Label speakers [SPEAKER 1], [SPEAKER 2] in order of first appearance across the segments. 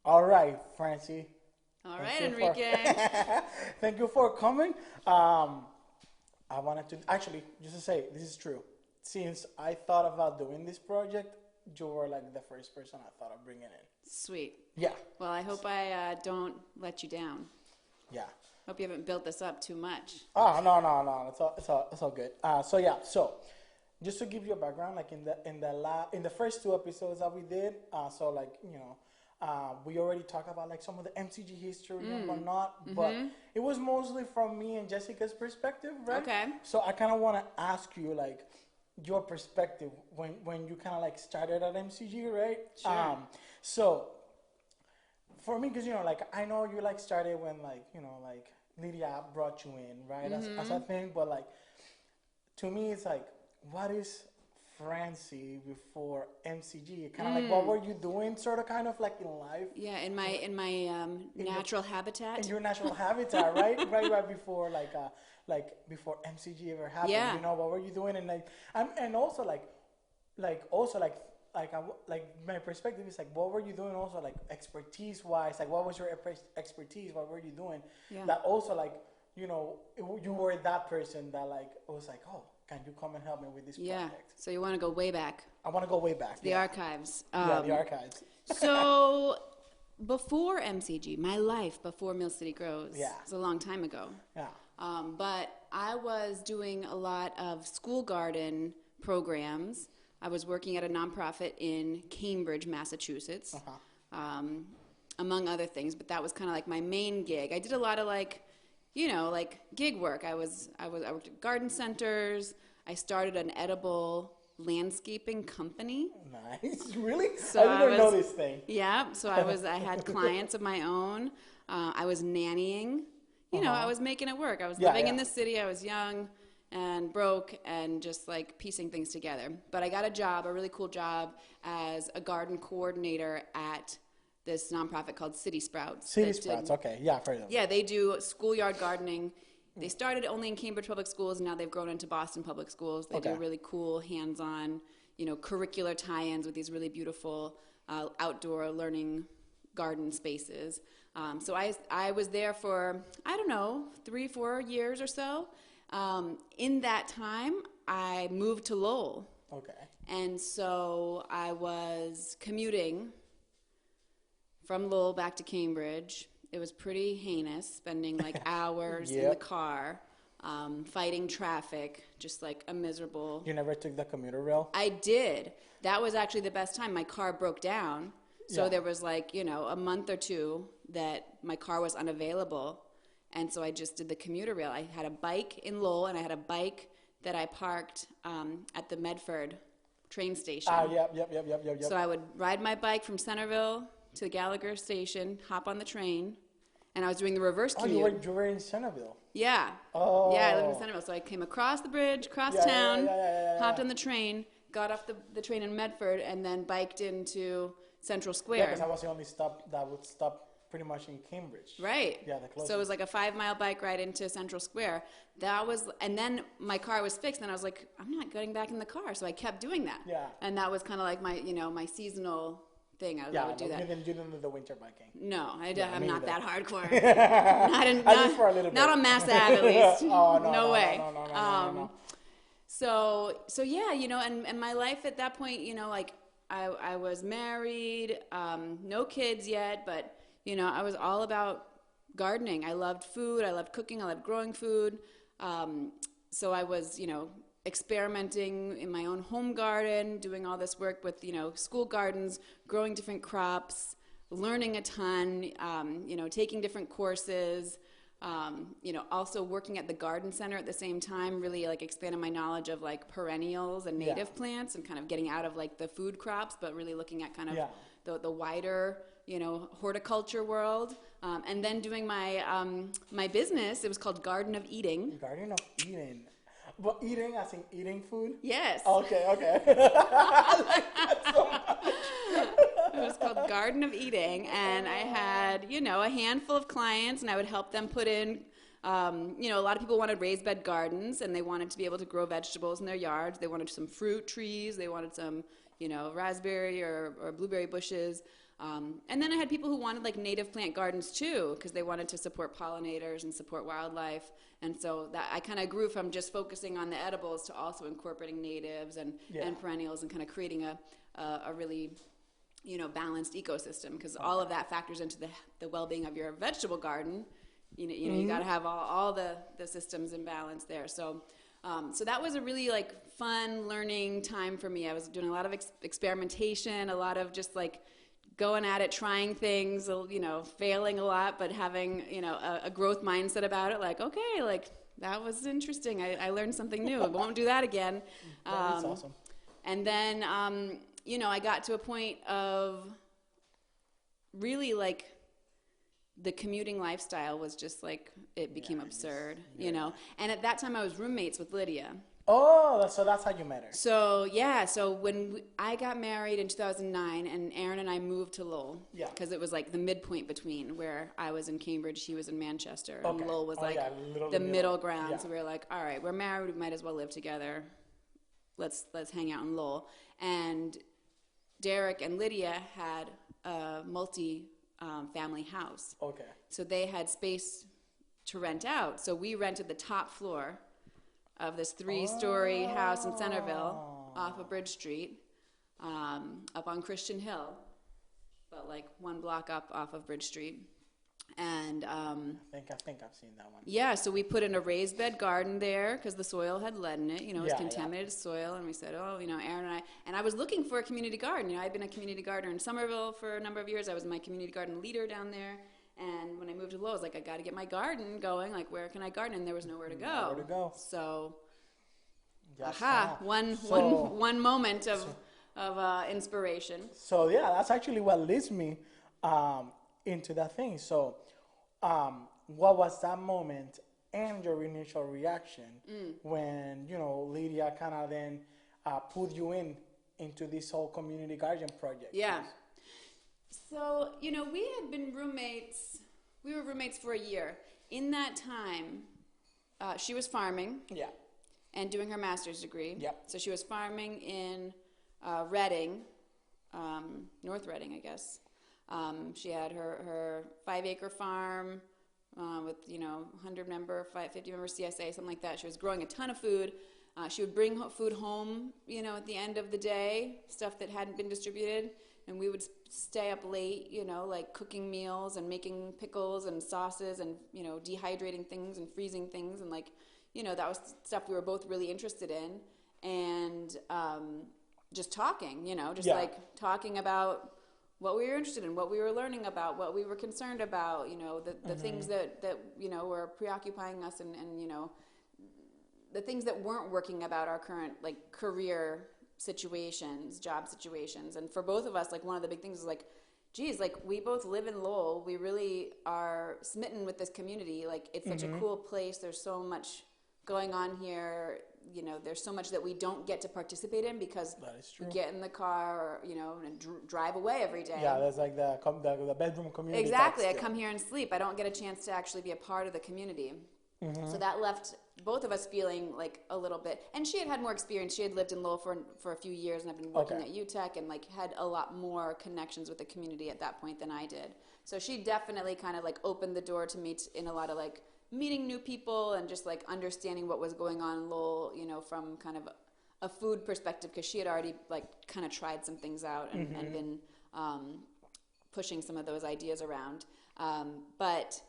[SPEAKER 1] All right, Francie.
[SPEAKER 2] All
[SPEAKER 1] Thank
[SPEAKER 2] right,
[SPEAKER 1] you for
[SPEAKER 2] Enrique.
[SPEAKER 1] thank you for coming. Um, I wanted to actually just to say this is true. Since I thought about doing this project, you were like the first person I thought of bringing in.
[SPEAKER 2] Sweet.
[SPEAKER 1] Yeah,
[SPEAKER 2] Well, I hope I don't let you down.
[SPEAKER 1] yeah.
[SPEAKER 2] Hope you haven't built this up too much.
[SPEAKER 1] Oh no no no, it's all good. So yeah, so just to give you a background, like in the first two episodes that we did, so like we already talked about like some of the MCG history and whatnot, but it was mostly from me and Jessica's perspective, right?
[SPEAKER 2] Okay.
[SPEAKER 1] So I kind of want to ask you like your perspective when you kind of like started at MCG, right?
[SPEAKER 2] Sure.
[SPEAKER 1] So for me, because like I know you like started when like like Lydia brought you in, right? As a thing, but like to me, it's like what is Francie before MCG? Kind of like what were you doing, sort of, kind of like in life,
[SPEAKER 2] Yeah, in my
[SPEAKER 1] in your
[SPEAKER 2] natural
[SPEAKER 1] in
[SPEAKER 2] habitat.
[SPEAKER 1] your natural habitat, right? Right before like before MCG ever happened.
[SPEAKER 2] Yeah.
[SPEAKER 1] What were you doing, and like and also also like my perspective is like what were you doing also like expertise wise, like what was your expertise, what were you doing
[SPEAKER 2] Yeah.
[SPEAKER 1] that also like you were that person that like was like, oh, can you come and help me with this
[SPEAKER 2] Yeah.
[SPEAKER 1] project?
[SPEAKER 2] So you want to go way back,
[SPEAKER 1] I want to go way back.
[SPEAKER 2] the
[SPEAKER 1] Yeah,
[SPEAKER 2] archives.
[SPEAKER 1] yeah, the archives.
[SPEAKER 2] So before MCG, my life before Mill City Grows,
[SPEAKER 1] Yeah.
[SPEAKER 2] was a long time ago.
[SPEAKER 1] Yeah.
[SPEAKER 2] But I was doing a lot of school garden programs. I was working at a nonprofit in Cambridge, Massachusetts, among other things. But that was kind of like my main gig. I did a lot of like gig work. I worked at garden centers. I started an edible landscaping company.
[SPEAKER 1] Nice. Really?
[SPEAKER 2] So
[SPEAKER 1] I didn't know this thing.
[SPEAKER 2] Yeah, so I had clients of my own. I was nannying. I was making it work. I was
[SPEAKER 1] Yeah,
[SPEAKER 2] living in
[SPEAKER 1] yeah.
[SPEAKER 2] the city. I was young and broke and just like piecing things together. But I got a really cool job as a garden coordinator at this nonprofit called City Sprouts.
[SPEAKER 1] City
[SPEAKER 2] that
[SPEAKER 1] Sprouts.
[SPEAKER 2] did-
[SPEAKER 1] Okay. Yeah, I've heard of them.
[SPEAKER 2] Yeah, they do schoolyard gardening. They started only in Cambridge Public Schools, and now they've grown into Boston Public Schools. They
[SPEAKER 1] Okay.
[SPEAKER 2] do really cool hands-on, curricular tie-ins with these really beautiful outdoor learning garden spaces. So I was there for, I don't know, 3-4 years or so. In that time, I moved to Lowell.
[SPEAKER 1] Okay.
[SPEAKER 2] And so I was commuting from Lowell back to Cambridge. It was pretty heinous, spending like hours in the
[SPEAKER 1] Yep.
[SPEAKER 2] car, fighting traffic, just like a miserable.
[SPEAKER 1] You never took the commuter rail?
[SPEAKER 2] I did. That was actually the best time. My car broke down. So
[SPEAKER 1] Yeah.
[SPEAKER 2] there was like, a month or two that my car was unavailable. And so I just did the commuter rail. I had a bike in Lowell, and I had a bike that I parked at the Medford train station.
[SPEAKER 1] Yep.
[SPEAKER 2] So I would ride my bike from Centerville to the Gallagher station, hop on the train, and I was doing the reverse
[SPEAKER 1] Oh,
[SPEAKER 2] commute.
[SPEAKER 1] you were in Centerville.
[SPEAKER 2] Yeah.
[SPEAKER 1] Oh.
[SPEAKER 2] Yeah, I lived in Centerville. So I came across the bridge, across
[SPEAKER 1] Yeah,
[SPEAKER 2] town,
[SPEAKER 1] yeah.
[SPEAKER 2] hopped on the train, got off the train in Medford, and then biked into Central
[SPEAKER 1] Yeah,
[SPEAKER 2] Square.
[SPEAKER 1] because that was the only stop that would stop pretty much in Cambridge.
[SPEAKER 2] Right.
[SPEAKER 1] Yeah, the closest.
[SPEAKER 2] So it was like a 5-mile bike ride into Central Square. And then my car was fixed, and I was like, I'm not getting back in the car. So I kept doing that.
[SPEAKER 1] Yeah.
[SPEAKER 2] And that was kind of like my seasonal thing. I
[SPEAKER 1] Yeah,
[SPEAKER 2] would do that.
[SPEAKER 1] You didn't do the winter biking.
[SPEAKER 2] No,
[SPEAKER 1] Yeah,
[SPEAKER 2] I'm
[SPEAKER 1] me
[SPEAKER 2] not
[SPEAKER 1] neither.
[SPEAKER 2] that hardcore.
[SPEAKER 1] At least for a little
[SPEAKER 2] Not
[SPEAKER 1] bit.
[SPEAKER 2] on Mass Ave, at least.
[SPEAKER 1] Oh,
[SPEAKER 2] no way.
[SPEAKER 1] No.
[SPEAKER 2] So yeah, and my life at that point, like I was married, no kids yet, but I was all about gardening. I loved food, I loved cooking, I loved growing food. So I was, experimenting in my own home garden, doing all this work with, school gardens, growing different crops, learning a ton, taking different courses, also working at the garden center at the same time, really like expanding my knowledge of like perennials and native plants and kind of getting out of like the food crops, but really looking at kind of the wider, horticulture world. And then doing my business, it was called Garden of Eating.
[SPEAKER 1] Garden of Eden. But eating as in eating food?
[SPEAKER 2] Yes.
[SPEAKER 1] Okay. I like that so much.
[SPEAKER 2] It was called Garden of Eating, and I had, a handful of clients, and I would help them put in, a lot of people wanted raised bed gardens, and they wanted to be able to grow vegetables in their yards. They wanted some fruit trees. They wanted some, raspberry or blueberry bushes. And then I had people who wanted like native plant gardens too, because they wanted to support pollinators and support wildlife. And so that I kind of grew from just focusing on the edibles to also incorporating natives and perennials and kind of creating a really, balanced ecosystem, because all of that factors into the well-being of your vegetable garden. You got to have all the systems in balance there. So that was a really like fun learning time for me. I was doing a lot of experimentation, a lot of just like going at it, trying things, failing a lot, but having, a growth mindset about it. Like, okay, like that was interesting. I learned something new. I won't do that again.
[SPEAKER 1] That's awesome.
[SPEAKER 2] And then, I got to a point of really like the commuting lifestyle was just like, it became absurd, And at that time I was roommates with Lydia.
[SPEAKER 1] Oh, so that's how you met her.
[SPEAKER 2] So when I got married in 2009, and Aaron and I moved to Lowell, because it was like the midpoint between where I was in Cambridge, he was in Manchester, and Lowell was the middle ground. Yeah. So we were like, all right, we're married, we might as well live together. Let's hang out in Lowell. And Derek and Lydia had a multi-family house. Okay. So they had space to rent out. So we rented the top floor of this 3-story house in Centerville off of Bridge Street, up on Christian Hill, but like 1 block up off of Bridge Street. And I
[SPEAKER 1] think I've seen that one.
[SPEAKER 2] Yeah, so we put in a raised bed garden there because the soil had lead in it. It was contaminated soil, and we said, Aaron and I was looking for a community garden. I'd been a community gardener in Somerville for a number of years. I was my community garden leader down there. And when I moved to Lowell, I was like, I got to get my garden going. Like, where can I garden? And there was nowhere to go.
[SPEAKER 1] Nowhere to go.
[SPEAKER 2] So, one moment of inspiration.
[SPEAKER 1] So that's actually what leads me into that thing. So, what was that moment and your initial reaction when Lydia kind of then put you into this whole community garden project?
[SPEAKER 2] Yeah. So, we had been roommates. We were roommates for a year. In that time, she was farming. Yeah. And doing her master's degree. Yeah. So she was farming in Reading, North Reading, I guess. She had her 5-acre farm with 100-member, 50-member CSA, something like that. She was growing a ton of food. She would bring food home, at the end of the day, stuff that hadn't been distributed. And we would stay up late, like cooking meals and making pickles and sauces and, dehydrating things and freezing things. And that was stuff we were both really interested in. And just talking, talking about what we were interested in, what we were learning about, what we were concerned about, the things that were preoccupying us and the things that weren't working about our current, career situations, job situations. And for both of us, one of the big things is geez, we both live in Lowell. We really are smitten with this community. It's such a cool place. There's so much going on here. There's so much that we don't get to participate in because we get in the car, and drive away every day.
[SPEAKER 1] Yeah, there's the bedroom community.
[SPEAKER 2] Exactly. I come here and sleep. I don't get a chance to actually be a part of the community. Mm-hmm. So that left both of us feeling a little bit. And she had more experience. She had lived in Lowell for a few years and had been working at UTech and had a lot more connections with the community at that point than I did. So she definitely kind of opened the door to me in a lot of meeting new people and just understanding what was going on in Lowell, from kind of a food perspective, because she had already kind of tried some things out and been pushing some of those ideas around. But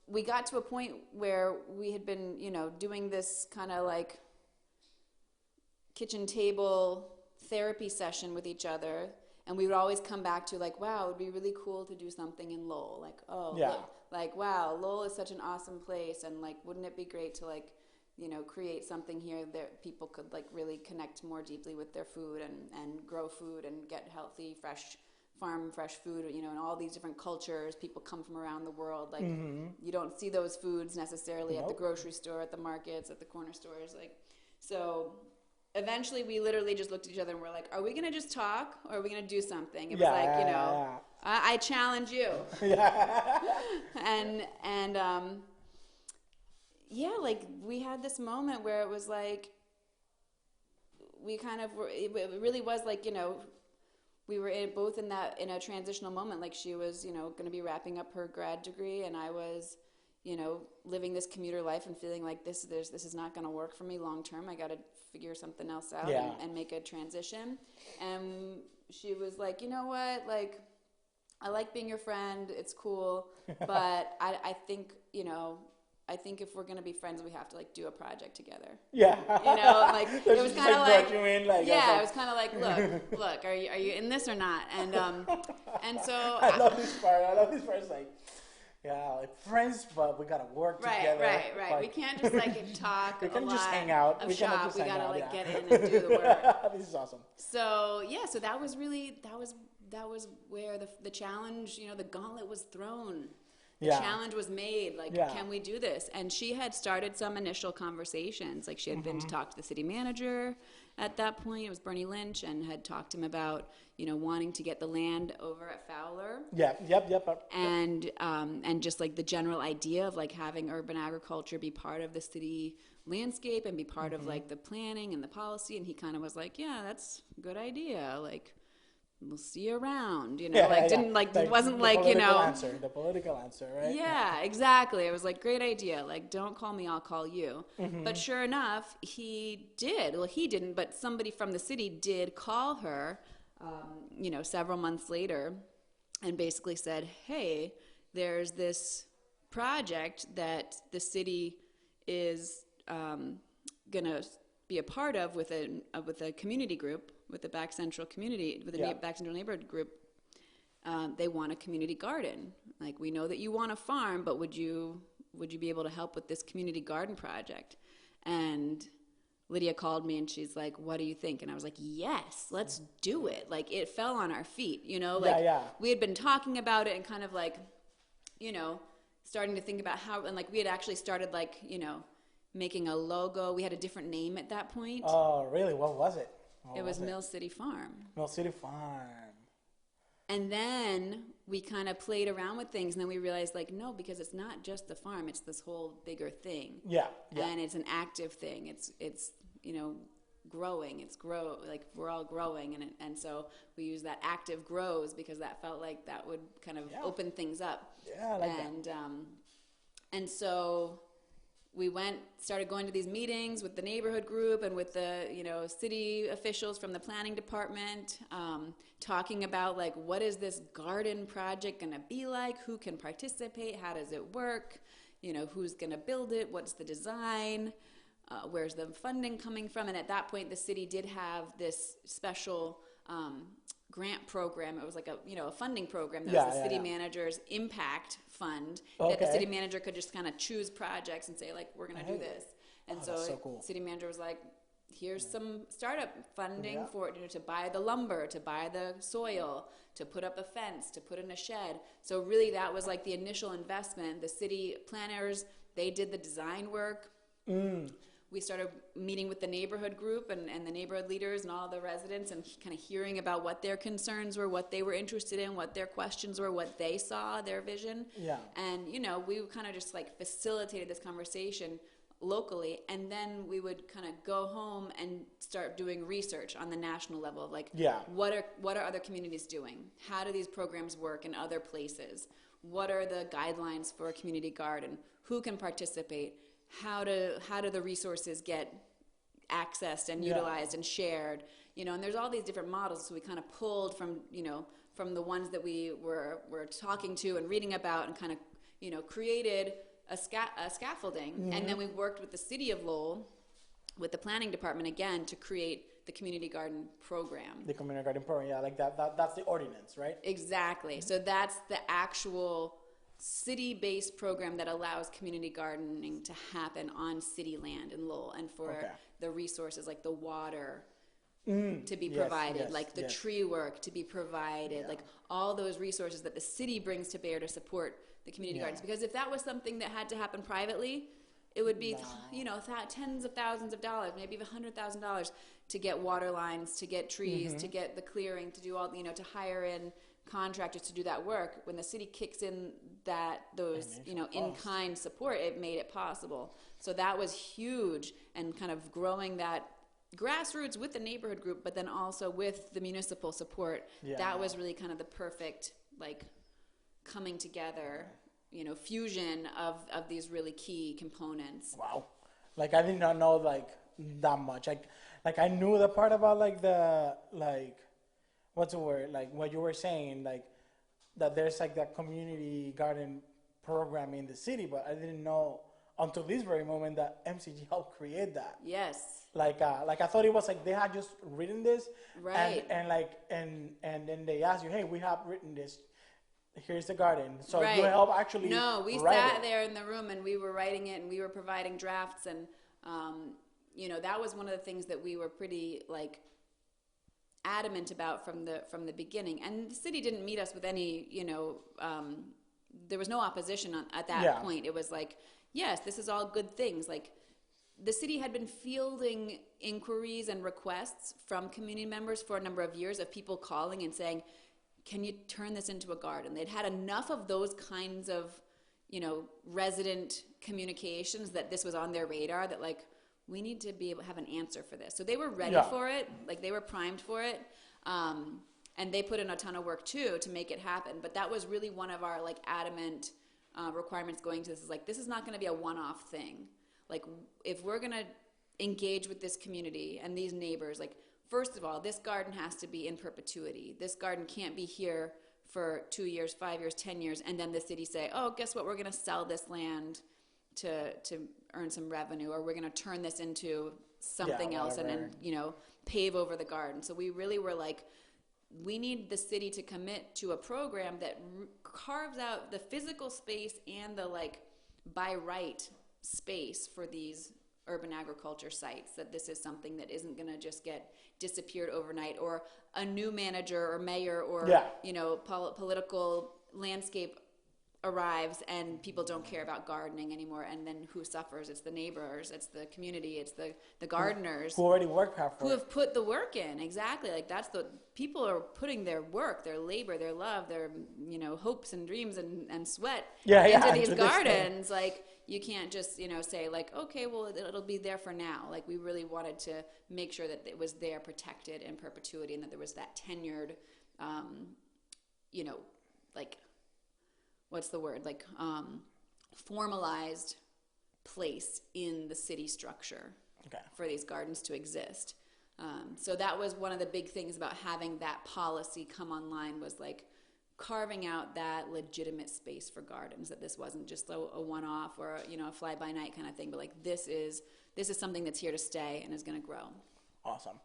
[SPEAKER 2] we got to a point where we had been, doing this kind of kitchen table therapy session with each other. And we would always come back to wow, it would be really cool to do something in Lowell. Wow, Lowell is such an awesome place. And wouldn't it be great to create something here that people could really connect more deeply with their food and grow food and get healthy, fresh food, and all these different cultures. People come from around the world. You don't see those foods necessarily at the grocery store, at the markets, at the corner stores. So eventually we literally just looked at each other and we're like, are we going to just talk or are we going to do something? It was I challenge you. And we had this moment where it was we kind of were, it really was we were both in a transitional moment. Like she was, going to be wrapping up her grad degree, and I was, living this commuter life and feeling like this is not going to work for me long term. I got to figure something else out and make a transition. And she was like, you know what, like, I like being your friend. It's cool, but I think, I think if we're gonna be friends, we have to like do a project together.
[SPEAKER 1] Yeah.
[SPEAKER 2] Like
[SPEAKER 1] So
[SPEAKER 2] it was kind of like,
[SPEAKER 1] yeah,
[SPEAKER 2] it was kind of like, look, are you in this or not? And so
[SPEAKER 1] I love this part. It's like, like friends, but we gotta work together.
[SPEAKER 2] Right.
[SPEAKER 1] Like,
[SPEAKER 2] We can't just like talk.
[SPEAKER 1] we can
[SPEAKER 2] a
[SPEAKER 1] just
[SPEAKER 2] lot
[SPEAKER 1] hang out.
[SPEAKER 2] Of shop. We gotta like get in and do the work.
[SPEAKER 1] This is awesome.
[SPEAKER 2] So so that was really that was where the challenge, the gauntlet was thrown. The challenge was made, like, can we do this? And she had started some initial conversations. Like, she had been to talk to the city manager at that point. It was Bernie Lynch, and had talked to him about, wanting to get the land over at Fowler. And just, like, the general idea of, like, having urban agriculture be part of the city landscape and be part of, like, the planning and the policy. And he kind of was like, yeah, that's a good idea. Like, we'll see you around, didn't like, it wasn't like,
[SPEAKER 1] the political answer, right?
[SPEAKER 2] Yeah, exactly. It was like, great idea. Like, don't call me, I'll call you. But sure enough, he did. Well, he didn't, but somebody from the city did call her, several months later and basically said, hey, there's this project that the city is going to be a part of with a community group, with the Back Central community, with the Back Central neighborhood group. They want a community garden. Like, we know that you want a farm, but would you be able to help with this community garden project? And Lydia called me and she's like, what do you think? And I was like, yes, let's do it. Like, it fell on our feet, we had been talking about it and kind of like, starting to think about how, and like we had actually started like, making a logo. We had a different name at that point.
[SPEAKER 1] Oh, really? What was it?
[SPEAKER 2] It was Mill City Farm.
[SPEAKER 1] Mill City Farm.
[SPEAKER 2] And then we kind of played around with things, and then we realized, like, no, because it's not just the farm; it's this whole bigger thing.
[SPEAKER 1] Yeah.
[SPEAKER 2] And it's an active thing. It's growing. Like, we're all growing, and so we use that active grows because that felt like that would kind of open things up.
[SPEAKER 1] Yeah, I like that.
[SPEAKER 2] And so we started going to these meetings with the neighborhood group and with the, city officials from the planning department, talking about, like, what is this garden project going to be like? Who can participate? How does it work? Who's going to build it? What's the design? Where's the funding coming from? And at that point, the city did have this special grant program. It was like a funding program that was the city manager's impact fund, that the city manager could just kind of choose projects and say, like, we're going to do this. And so
[SPEAKER 1] cool.
[SPEAKER 2] City manager was like, here's some startup funding for to buy the lumber, to buy the soil, to put up a fence, to put in a shed. So really that was like the initial investment. The city planners, they did the design work. We started meeting with the neighborhood group and the neighborhood leaders and all the residents and kind of hearing about what their concerns were, what they were interested in, what their questions were, what they saw, their vision.
[SPEAKER 1] Yeah.
[SPEAKER 2] And, we kind of just like facilitated this conversation locally, and then we would kind of go home and start doing research on the national level of like, what are other communities doing? How do these programs work in other places? What are the guidelines for a community garden? Who can participate? How do the resources get accessed and utilized and shared? And there's all these different models. So we kind of pulled from the ones that we were talking to and reading about, and kind of created a scaffolding. And then we worked with the city of Lowell, with the planning department again, to create the community garden program.
[SPEAKER 1] The community garden program, like that's the ordinance, right?
[SPEAKER 2] Exactly. So that's the actual city-based program that allows community gardening to happen on city land in Lowell, and for the resources like the water to be provided, like the tree work to be provided, like all those resources that the city brings to bear to support the community gardens. Because if that was something that had to happen privately, it would be tens of thousands of dollars, maybe even $100,000 to get water lines, to get trees, to get the clearing, to do all, to hire in contractors to do that work. When the city kicks in those in-kind support, it made it possible. So that was huge, and kind of growing that grassroots with the neighborhood group, but then also with the municipal support.
[SPEAKER 1] Yeah.
[SPEAKER 2] That was really kind of the perfect, like, coming together, you know, fusion of these really key components.
[SPEAKER 1] Wow. Like, I did not know, like, that much. Like I knew the part about, like, the, like, what's the word? Like, what you were saying, like, that there's, like, that community garden program in the city, but I didn't know until this very moment that MCG helped create that.
[SPEAKER 2] Yes.
[SPEAKER 1] Like I thought it was like they had just written this,
[SPEAKER 2] Right.
[SPEAKER 1] and then they asked you, hey, we have written this. Here's the garden. So
[SPEAKER 2] Right.
[SPEAKER 1] you help actually.
[SPEAKER 2] No, we
[SPEAKER 1] write
[SPEAKER 2] sat
[SPEAKER 1] it.
[SPEAKER 2] there in the room and we were writing it and we were providing drafts and, you know, that was one of the things that we were pretty like adamant about from the beginning. And the city didn't meet us with any, you know, there was no opposition at that point. It was like, yes, this is all good things. Like, the city had been fielding inquiries and requests from community members for a number of years of people calling and saying, can you turn this into a garden? They'd had enough of those kinds of, you know, resident communications that this was on their radar, that like, we need to be able to have an answer for this. So they were ready for it. Like, they were primed for it. And they put in a ton of work too to make it happen. But that was really one of our like adamant requirements going to this, is like, this is not going to be a one-off thing. Like, if we're going to engage with this community and these neighbors, like, first of all, this garden has to be in perpetuity. This garden can't be here for 2 years, 5 years, 10 years, and then the city say, oh, guess what, we're going to sell this land to earn some revenue, or we're going to turn this into something else and then, you know, pave over the garden. So we really were like, we need the city to commit to a program that carves out the physical space and the like by right space for these urban agriculture sites, that this is something that isn't going to just get disappeared overnight, or a new manager or mayor or you know, political landscape arrives and people don't care about gardening anymore, and then who suffers? It's the neighbors, it's the community, it's the gardeners
[SPEAKER 1] who already work hard for
[SPEAKER 2] who have put the work in. Exactly. Like, that's the people are putting their work, their labor, their love, their, you know, hopes and dreams and sweat into these gardens. Like, you can't just, you know, say like, okay, well, it'll be there for now. Like, we really wanted to make sure that it was there, protected in perpetuity, and that there was that tenured, you know, like, what's the word? Like, formalized place in the city structure for these gardens to exist. So that was one of the big things about having that policy come online, was like carving out that legitimate space for gardens, that this wasn't just a one-off or, you know, a fly-by-night kind of thing, but like, this is something that's here to stay and is going to grow.
[SPEAKER 1] Awesome.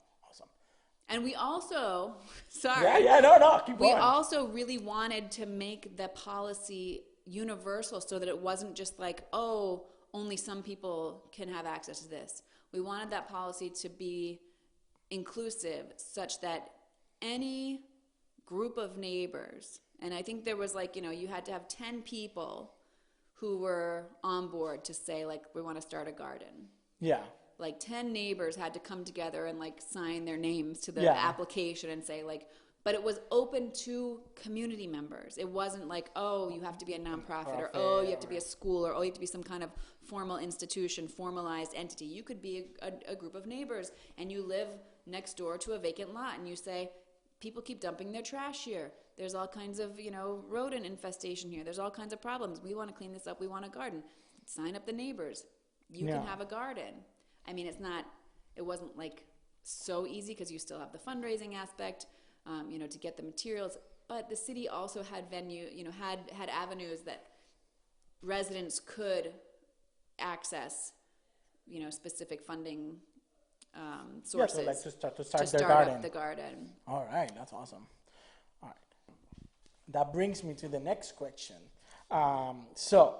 [SPEAKER 2] And we also, keep
[SPEAKER 1] going.
[SPEAKER 2] We also really wanted to make the policy universal, so that it wasn't just like, oh, only some people can have access to this. We wanted that policy to be inclusive, such that any group of neighbors, and I think there was like, you know, you had to have 10 people who were on board to say like, we want to start a garden.
[SPEAKER 1] Yeah.
[SPEAKER 2] Like 10 neighbors had to come together and like sign their names to the application and say like, but it was open to community members. It wasn't like, oh, you have to be a nonprofit, or oh, you have to be a school, or oh, you have to be some kind of formal institution, formalized entity. You could be a group of neighbors, and you live next door to a vacant lot, and you say, people keep dumping their trash here. There's all kinds of, you know, rodent infestation here. There's all kinds of problems. We want to clean this up. We want a garden. Sign up the neighbors. You can have a garden. I mean, it wasn't like so easy, because you still have the fundraising aspect, you know, to get the materials. But the city also had had avenues that residents could access, you know, specific funding sources.
[SPEAKER 1] Yeah, so like to start
[SPEAKER 2] to
[SPEAKER 1] their
[SPEAKER 2] start
[SPEAKER 1] garden.
[SPEAKER 2] up the garden.
[SPEAKER 1] All right, that's awesome. All right, that brings me to the next question. So,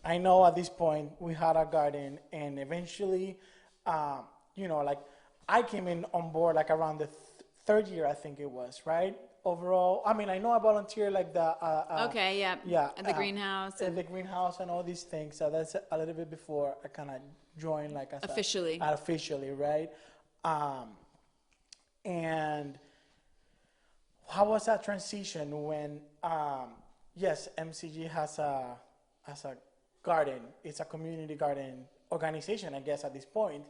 [SPEAKER 1] I know at this point we had a garden, and eventually, you know, like I came in on board like around the third year, I think it was, right? Overall, I mean, I know I volunteered like the
[SPEAKER 2] at the greenhouse,
[SPEAKER 1] and the greenhouse and all these things. So that's a little bit before I kind of joined, like as
[SPEAKER 2] officially,
[SPEAKER 1] right? And how was that transition when, yes, MCG has a garden. It's a community garden organization, I guess, at this point.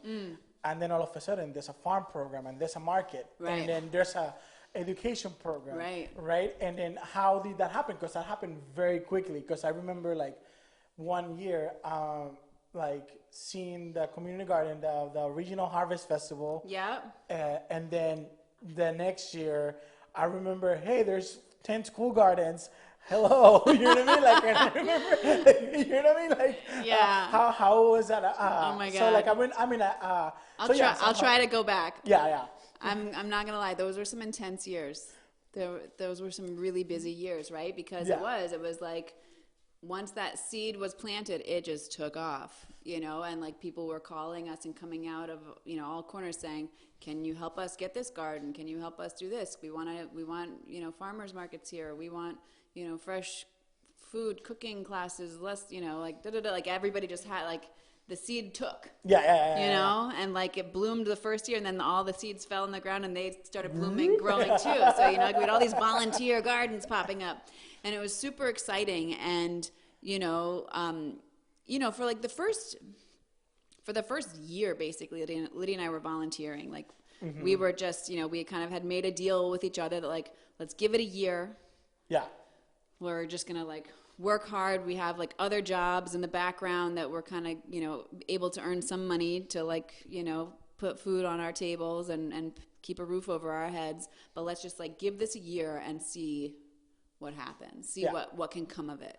[SPEAKER 1] and then all of a sudden there's a farm program and there's a market,
[SPEAKER 2] Right.
[SPEAKER 1] and then there's a education program,
[SPEAKER 2] Right.
[SPEAKER 1] And then how did that happen? Because that happened very quickly. Because I remember like one year, like seeing the community garden, the regional harvest festival.
[SPEAKER 2] Yeah.
[SPEAKER 1] And then the next year, I remember, hey, there's 10 school gardens. Hello, you know what I mean? Like, and I remember, you know what I mean? Like,
[SPEAKER 2] Yeah.
[SPEAKER 1] how was that?
[SPEAKER 2] Oh my God.
[SPEAKER 1] So like,
[SPEAKER 2] I'll try to go back.
[SPEAKER 1] Yeah.
[SPEAKER 2] I'm not gonna lie. Those were some intense years. Those were some really busy years, right? Because it was like once that seed was planted, it just took off, you know. And like people were calling us and coming out of all corners saying, "Can you help us get this garden? Can you help us do this? We want farmers markets here. We want fresh food cooking classes. Less like everybody just had like." The seed took, and like it bloomed the first year, and then all the seeds fell in the ground, and they started blooming, growing too. So like we had all these volunteer gardens popping up, and it was super exciting. And for like the first year, basically, Lydia and I were volunteering. Like we were just, we kind of had made a deal with each other that like let's give it a year.
[SPEAKER 1] Yeah,
[SPEAKER 2] we're just gonna like work hard. We have like other jobs in the background that we're kind of, able to earn some money to like, put food on our tables and keep a roof over our heads. But let's just like give this a year and see what happens, see what can come of it.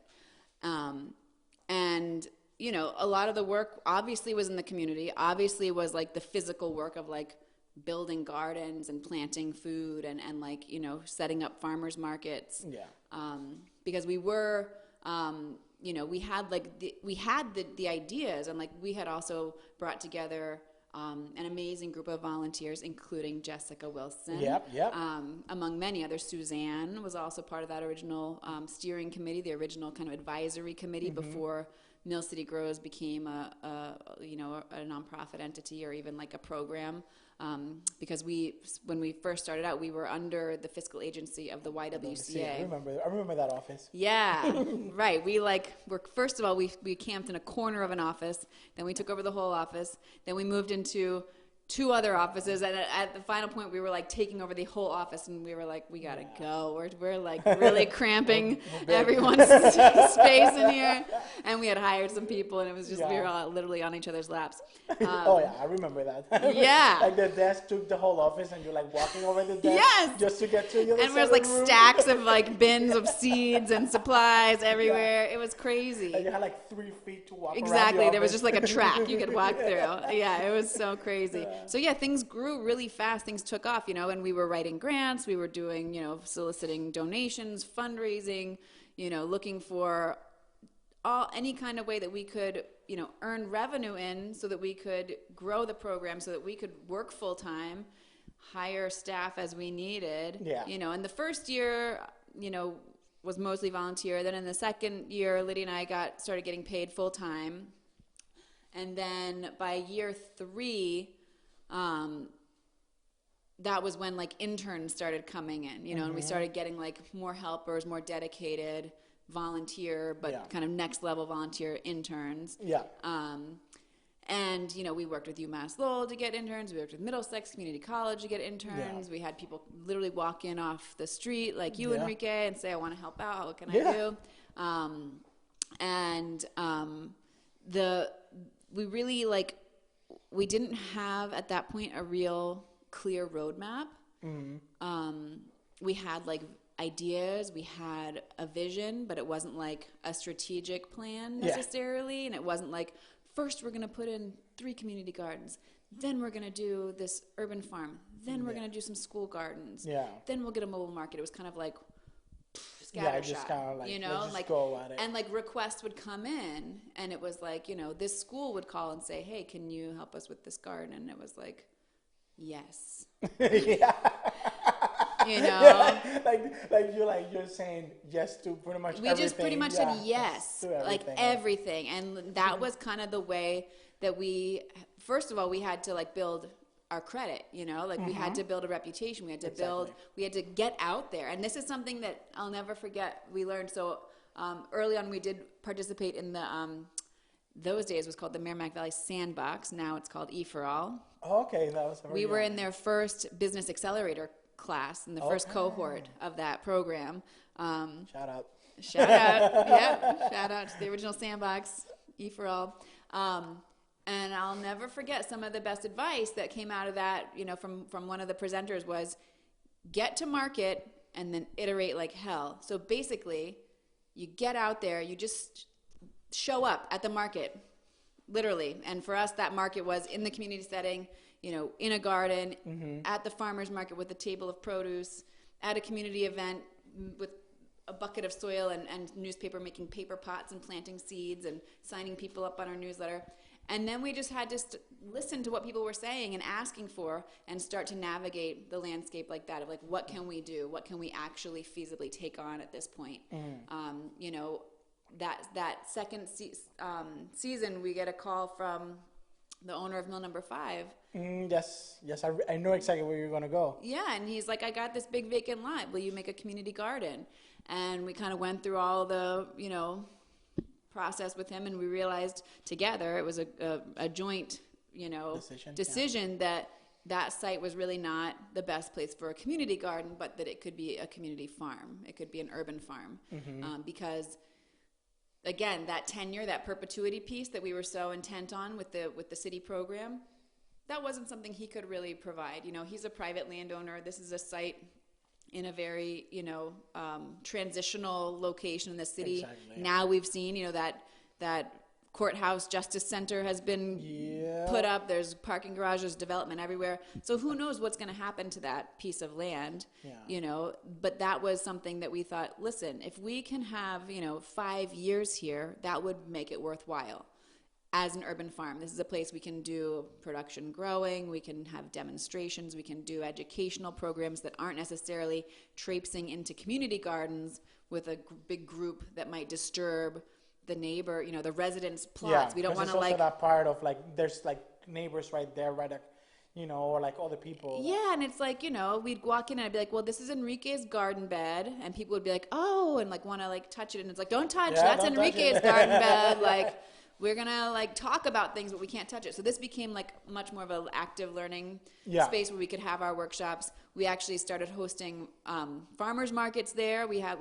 [SPEAKER 2] And, a lot of the work obviously was in the community, obviously was like the physical work of like building gardens and planting food and like, setting up farmers markets.
[SPEAKER 1] Yeah.
[SPEAKER 2] Because we were, we had like the ideas, and like we had also brought together an amazing group of volunteers, including Jessica Wilson.
[SPEAKER 1] Yep.
[SPEAKER 2] Among many others, Suzanne was also part of that original steering committee, the original kind of advisory committee before Mill City Grows became a nonprofit entity or even like a program. Because when we first started out, we were under the fiscal agency of the YWCA.
[SPEAKER 1] I remember that office.
[SPEAKER 2] Yeah, right. First of all, we camped in a corner of an office. Then we took over the whole office. Then we moved into 2 other offices, and at the final point, we were like taking over the whole office, and we were like, we gotta go. We're like really cramping everyone's space in here, and we had hired some people, and it was just we were all literally on each other's laps.
[SPEAKER 1] I remember that.
[SPEAKER 2] Yeah,
[SPEAKER 1] like the desk took the whole office, and you're like walking over the desk just to get to the other
[SPEAKER 2] and
[SPEAKER 1] side
[SPEAKER 2] there was like
[SPEAKER 1] of the room.
[SPEAKER 2] stacks of like bins of seeds and supplies everywhere. It was crazy.
[SPEAKER 1] And you had like 3 feet to walk.
[SPEAKER 2] Exactly.
[SPEAKER 1] Around the
[SPEAKER 2] there was
[SPEAKER 1] office.
[SPEAKER 2] just like a track you could walk through. Yeah, it was so crazy. So yeah, things grew really fast. Things took off, and we were writing grants. We were doing, soliciting donations, fundraising, looking for any kind of way that we could, earn revenue in so that we could grow the program, so that we could work full time, hire staff as we needed.
[SPEAKER 1] Yeah.
[SPEAKER 2] And the first year, was mostly volunteer. Then in the second year, Lydia and I started getting paid full time. And then by year 3, that was when like interns started coming in, and we started getting like more helpers, more dedicated volunteer, but kind of next level volunteer interns.
[SPEAKER 1] Yeah.
[SPEAKER 2] And, we worked with UMass Lowell to get interns. We worked with Middlesex Community College to get interns.
[SPEAKER 1] Yeah.
[SPEAKER 2] We had people literally walk in off the street like you, Enrique, and say, I want to help out. What can I do? We really we didn't have at that point a real clear roadmap. We had like ideas, we had a vision, but it wasn't like a strategic plan necessarily. And it wasn't like, first we're going to put in 3 community gardens, then we're going to do this urban farm, then we're going to do some school gardens, then we'll get a mobile market. It was kind of like
[SPEAKER 1] just kind of like, let's just
[SPEAKER 2] like
[SPEAKER 1] go at it.
[SPEAKER 2] And like requests would come in, and it was like, this school would call and say, hey, can you help us with this garden? And it was like, yes.
[SPEAKER 1] You're saying yes to pretty much
[SPEAKER 2] we
[SPEAKER 1] everything.
[SPEAKER 2] just pretty much said yes to everything, like everything. And that was kind of the way that first of all, we had to like build our credit, we had to build a reputation. We had to we had to get out there. And this is something that I'll never forget. We learned so early on. We did participate in the those days was called the Merrimack Valley Sandbox. Now it's called E for All.
[SPEAKER 1] Okay, that was
[SPEAKER 2] We were in their first business accelerator class, in the first cohort of that program.
[SPEAKER 1] Shout out.
[SPEAKER 2] Shout out. Yeah. Shout out to the original Sandbox, E for all. And I'll never forget some of the best advice that came out of that, from one of the presenters was get to market and then iterate like hell. So basically, you get out there, you just show up at the market, literally. And for us, that market was in the community setting, in a garden, at the farmer's market with a table of produce, at a community event with a bucket of soil and newspaper, making paper pots and planting seeds and signing people up on our newsletter. And then we just had to listen to what people were saying and asking for and start to navigate the landscape like that of like, what can we do? What can we actually feasibly take on at this point? That second season, we get a call from the owner of Mill Number 5.
[SPEAKER 1] Yes, I know exactly where you're going to go.
[SPEAKER 2] Yeah, and he's like, I got this big vacant lot. Will you make a community garden? And we kind of went through all the, process with him, and we realized together it was a joint, decision that site was really not the best place for a community garden, but that it could be a community farm. It could be an urban farm. Because again, that tenure, that perpetuity piece that we were so intent on with the city program, that wasn't something he could really provide. He's a private landowner. This is a site in a very, transitional location in the city. Exactly. Now we've seen, that courthouse justice center has been put up. There's parking garages, development everywhere. So who knows what's going to happen to that piece of land, but that was something that we thought, listen, if we can have, 5 years here, that would make it worthwhile. As an urban farm, this is a place we can do production growing, we can have demonstrations, we can do educational programs that aren't necessarily traipsing into community gardens with a big group that might disturb the neighbor, the residents' plots. We don't want to
[SPEAKER 1] also that part of there's neighbors right there, right? Or other people.
[SPEAKER 2] Yeah, and it's we'd walk in and I'd be like, well, this is Enrique's garden bed, and people would be like, oh, and want to touch it, and it's like, don't touch, that's Enrique's garden bed, we're going to talk about things, but we can't touch it. So this became much more of an active learning space where we could have our workshops. We actually started hosting farmers markets there. We had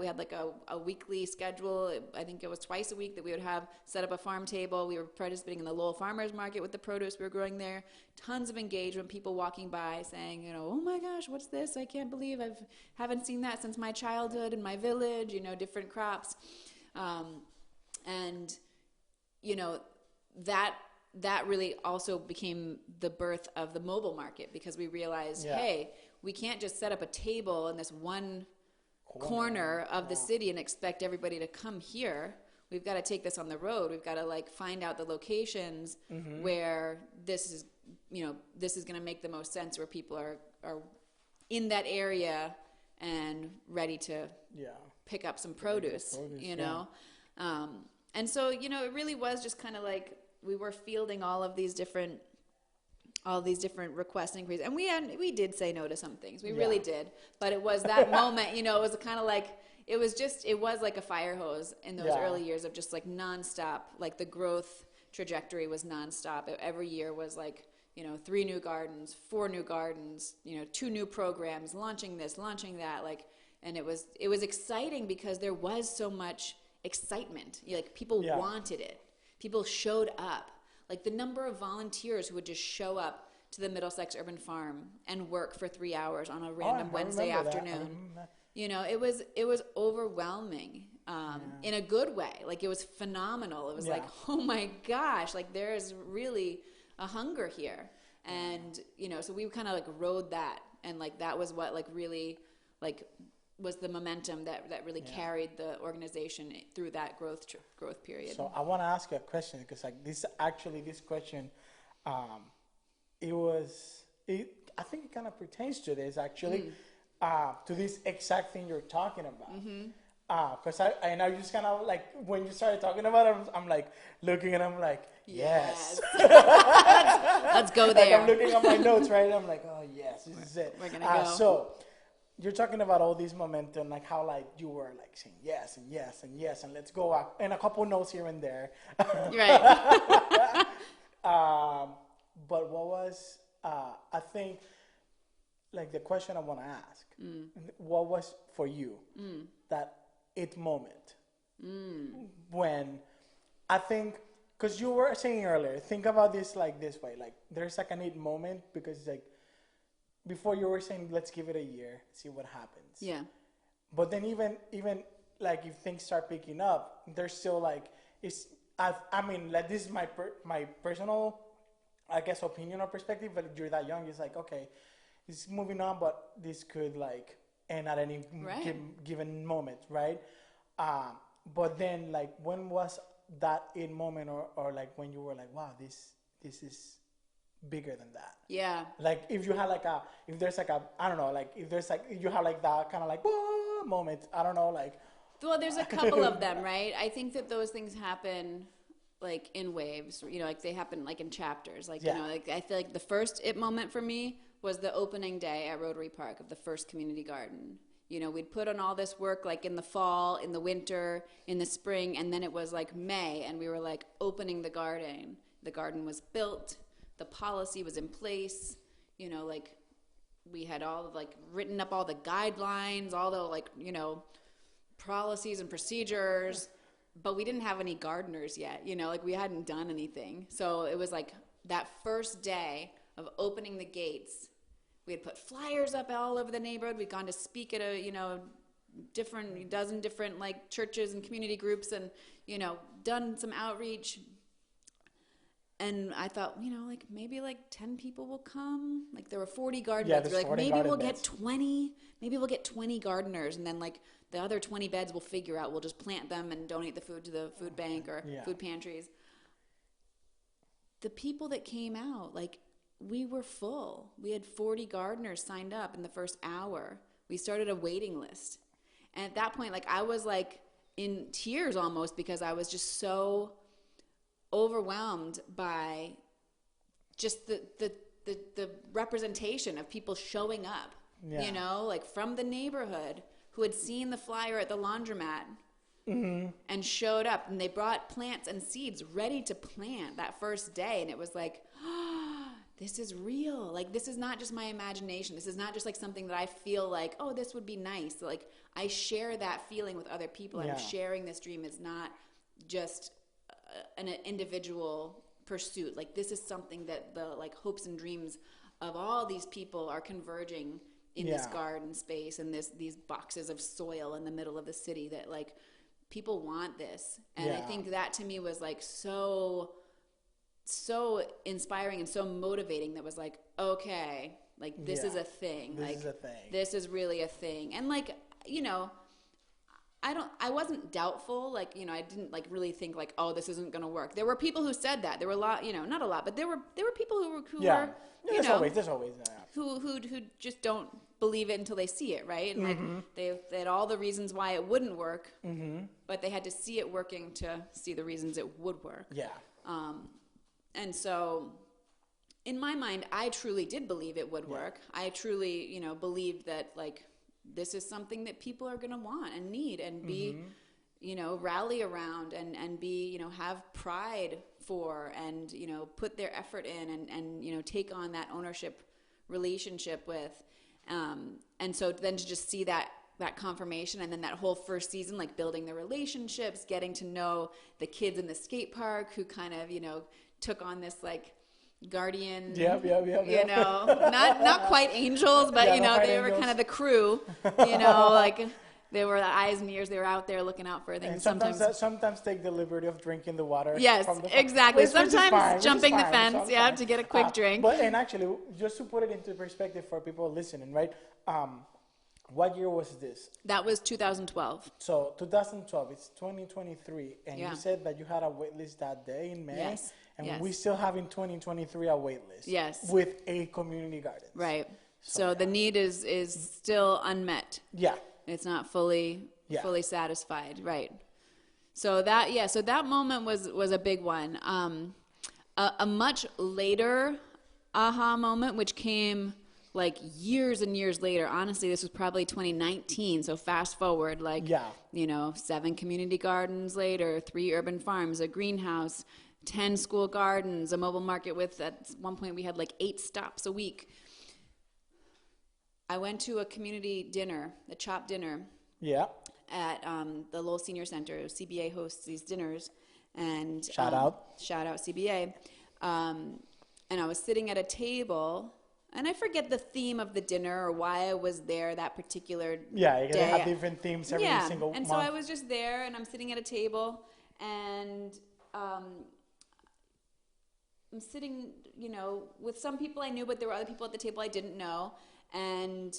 [SPEAKER 2] a weekly schedule. I think it was twice a week that we would have set up a farm table. We were participating in the Lowell farmers market with the produce we were growing there. Tons of engagement, people walking by saying, oh my gosh, what's this? I can't believe haven't seen that since my childhood in my village, different crops. That really also became the birth of the mobile market, because we realized, hey, we can't just set up a table in this one corner of the city and expect everybody to come here. We've got to take this on the road. We've got to find out the locations where this is going to make the most sense, where people are in that area and ready to pick up some produce, and so, it really was just kind of we were fielding all these different requests and inquiries, and we did say no to some things. We really did, but it was that moment, it was kind of it was like a fire hose in those early years of just nonstop. The growth trajectory was nonstop. Every year was 3 new gardens, 4 new gardens, 2 new programs, launching this, launching that, and it was exciting because there was so much excitement. People wanted it. People showed up. The number of volunteers who would just show up to the Middlesex Urban Farm and work for 3 hours on a random Wednesday afternoon. It was overwhelming in a good way. It was phenomenal. It was oh my gosh, there is really a hunger here. And, so we kind of rode that, and that was what really was the momentum that really carried the organization through that growth period.
[SPEAKER 1] So I want to ask you a question, because this question, I think it kind of pertains to this actually, to this exact thing you're talking about. Because I know you just kind of when you started talking about it, I'm looking and I'm yes.
[SPEAKER 2] Let's go there.
[SPEAKER 1] I'm looking at my notes, right? I'm oh yes, this is it.
[SPEAKER 2] We're gonna go.
[SPEAKER 1] So you're talking about all these momentum, how you were saying yes and yes and yes and let's go out, and a couple notes here and there.
[SPEAKER 2] Right.
[SPEAKER 1] But what was I think, like the question I want to ask, what was for you that it moment when I think, because you were saying earlier, think about this like this way, like there's like an it moment because like before you were saying let's give it a year, see what happens.
[SPEAKER 2] Yeah.
[SPEAKER 1] But then even like if things start picking up, there's still like I mean like this is my personal, I guess, opinion or perspective. But you're that young, it's like okay, it's moving on, but this could like end at any given moment, right? But then like when was that in moment or like when you were like wow this is bigger than that?
[SPEAKER 2] Yeah.
[SPEAKER 1] Like if you had like if there's like I don't know, like if there's like you have like that kind of like whoa moment, I don't know, like
[SPEAKER 2] well there's a couple of them, right? I think that those things happen like in waves, you know, like they happen like in chapters, like you know, like I feel like the first it moment for me was the opening day at Rotary Park of the first community garden. You know, we'd put on all this work like in the fall, in the winter, in the spring, and then it was like May, and we were like opening the garden. The garden was built, the policy was in place, you know, like we had all like written up all the guidelines, all the like, you know, policies and procedures, but we didn't have any gardeners yet, you know, like we hadn't done anything. So it was like that first day of opening the gates. We had put flyers up all over the neighborhood. We'd gone to speak at a, you know, dozen different like churches and community groups and, you know, done some outreach. And I thought, you know, like maybe like 10 people will come. Like there were 40 garden beds. We're like, maybe we'll get 20. Maybe we'll get 20 gardeners. And then like the other 20 beds we'll figure out. We'll just plant them and donate the food to the food bank or food pantries. The people that came out, like, we were full. We had 40 gardeners signed up in the first hour. We started a waiting list. And at that point, like I was like in tears almost because I was just so overwhelmed by just the representation of people showing up, you know, like from the neighborhood who had seen the flyer at the laundromat and showed up, and they brought plants and seeds ready to plant that first day. And it was like, this is real. Like, this is not just my imagination. This is not just like something that I feel like, oh, this would be nice. Like, I share that feeling with other people. I'm sharing this dream. It's not just an individual pursuit. Like, this is something that the like hopes and dreams of all these people are converging in this garden space and these boxes of soil in the middle of the city that like people want this. And I think that to me was like so inspiring and so motivating. That was like, okay, like this is a thing. This is a thing. This is really a thing. And like, you know, I wasn't doubtful. Like, you know, I didn't like really think like, oh, this isn't going to work. There were people who said that. There were a lot, you know, not a lot, but there were people who were, you know, there's always who just don't believe it until they see it, right? And like they had all the reasons why it wouldn't work, but they had to see it working to see the reasons it would work. Yeah. And so in my mind, I truly did believe it would work. I truly, you know, believed that like this is something that people are going to want and need and be, you know, rally around and be, you know, have pride for and, you know, put their effort in and you know, take on that ownership relationship with. And so then to just see that confirmation and then that whole first season, like building the relationships, getting to know the kids in the skate park who kind of, you know, took on this like guardian, you know, not quite angels, but you know, they were kind of the crew, you know, like they were the eyes and ears. They were out there looking out for things.
[SPEAKER 1] And sometimes take the liberty of drinking the water.
[SPEAKER 2] Yes, exactly. Sometimes jumping the fence, to get a quick drink.
[SPEAKER 1] But and actually, just to put it into perspective for people listening, right? What year was this?
[SPEAKER 2] That was 2012.
[SPEAKER 1] So 2012, it's 2023, and you said that you had a wait list that day in May.
[SPEAKER 2] Yes.
[SPEAKER 1] And we still have in 2023 a wait list. Yes. With a community garden.
[SPEAKER 2] Right. So the need is still unmet. Yeah. It's not fully satisfied. Right. So that moment was a big one. A much later aha moment, which came like years and years later. Honestly, this was probably 2019. So fast forward, like, you know, 7 community gardens later, 3 urban farms, a greenhouse, 10 school gardens, a mobile market with, at one point we had like 8 stops a week. I went to a community dinner, a CHOP dinner.
[SPEAKER 1] Yeah.
[SPEAKER 2] At the Lowell Senior Center. CBA hosts these dinners. And
[SPEAKER 1] Shout out
[SPEAKER 2] CBA. And I was sitting at a table, and I forget the theme of the dinner or why I was there that particular
[SPEAKER 1] day. They have different themes every single month.
[SPEAKER 2] And so I was just there, and I'm sitting at a table, and I'm sitting, with some people I knew, but there were other people at the table I didn't know. And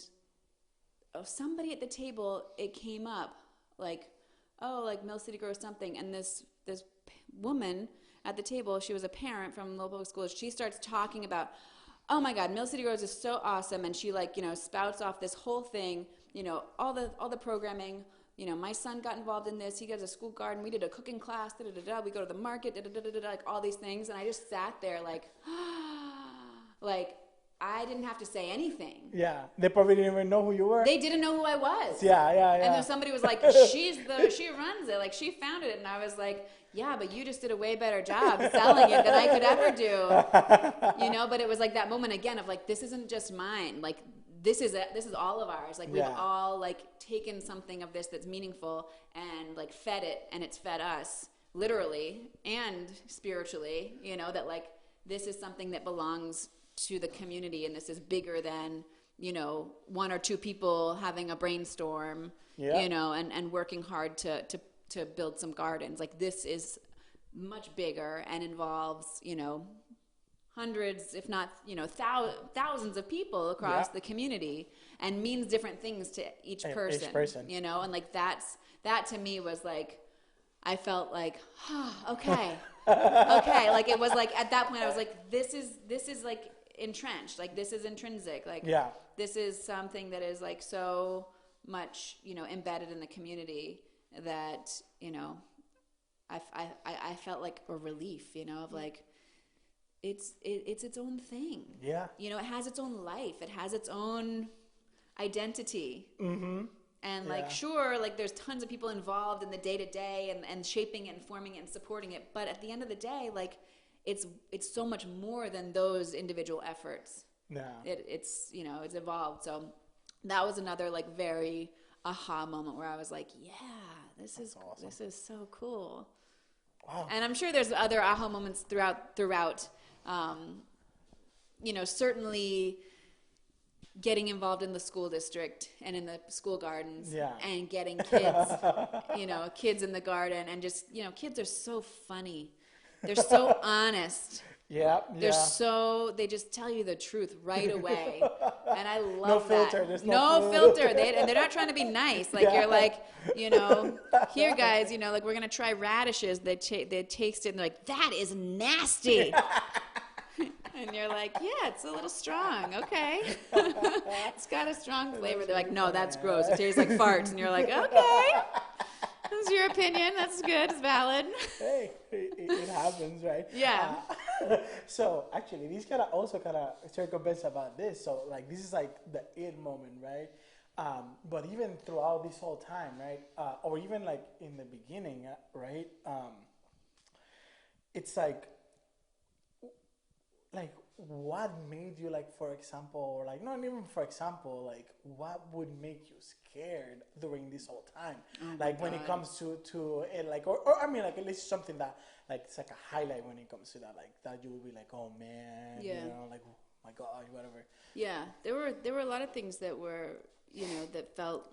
[SPEAKER 2] somebody at the table, it came up like, oh, like Mill City Grows something. And this woman at the table, she was a parent from Lowell Public Schools. She starts talking about, oh my God, Mill City Grows is so awesome. And she spouts off this whole thing, all the programming. My son got involved in this. He got a school garden. We did a cooking class. We go to the market. Like all these things. And I just sat there like, like I didn't have to say anything.
[SPEAKER 1] Yeah, they probably didn't even know who you were.
[SPEAKER 2] They didn't know who I was.
[SPEAKER 1] Yeah.
[SPEAKER 2] And then somebody was like, she runs it. Like she founded it. And I was like, yeah, but you just did a way better job selling it than I could ever do. But it was like that moment again of like, this isn't just mine. Like this is all of ours. Like we've all like taken something of this that's meaningful and like fed it, and it's fed us literally and spiritually, that like this is something that belongs to the community, and this is bigger than, 1 or 2 people having a brainstorm, and working hard to build some gardens. Like this is much bigger and involves, hundreds, if not, thousands of people across the community, and means different things to each person. And like that to me was like, I felt like, okay. Okay. Like it was like, at that point I was like, this is like entrenched. Like this is intrinsic. Like this is something that is like so much, embedded in the community that, I felt like a relief, of like, it's its own thing. Yeah. It has its own life. It has its own identity. Mm-hmm. And like, sure, like there's tons of people involved in the day to day and shaping it and forming it and supporting it. But at the end of the day, like it's so much more than those individual efforts. Yeah. It's evolved. So that was another like very aha moment where I was like, yeah, this is awesome. This is so cool. Wow. And I'm sure there's other aha moments throughout, certainly getting involved in the school district and in the school gardens and getting kids, kids in the garden, and just, kids are so funny. They're so honest. Yeah. They just tell you the truth right away. And I love that. There's no filter. And they're not trying to be nice. Like you're like, here guys, like we're going to try radishes. They taste it and they're like, that is nasty. And you're like, yeah, it's a little strong. Okay. It's got a strong flavor. They're like, no, that's gross. It tastes like farts. And you're like, okay. That's your opinion. That's good. It's valid.
[SPEAKER 1] Hey, it happens, right?
[SPEAKER 2] Yeah.
[SPEAKER 1] So actually, these kind of circle bits about this. So like, this is like the it moment, right? But even throughout this whole time, right? Or even like in the beginning, right? It's like what made you, like, for example, or like not even for example, like what would make you scared during this whole time? Like when it comes to it, like, or I mean, like at least something that like it's like a highlight when it comes to that, like that you would be like, oh man, like, oh my God, whatever. Yeah,
[SPEAKER 2] there were a lot of things that were, that felt,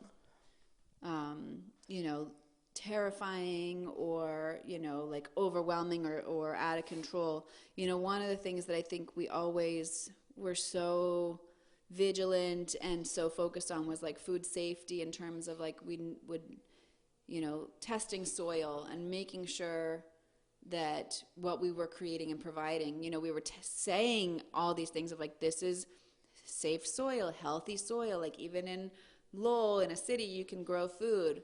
[SPEAKER 2] terrifying or, like overwhelming or out of control. One of the things that I think we always were so vigilant and so focused on was like food safety, in terms of like we would, testing soil and making sure that what we were creating and providing, we were saying all these things of like, this is safe soil, healthy soil. Like even in Lowell, in a city, you can grow food.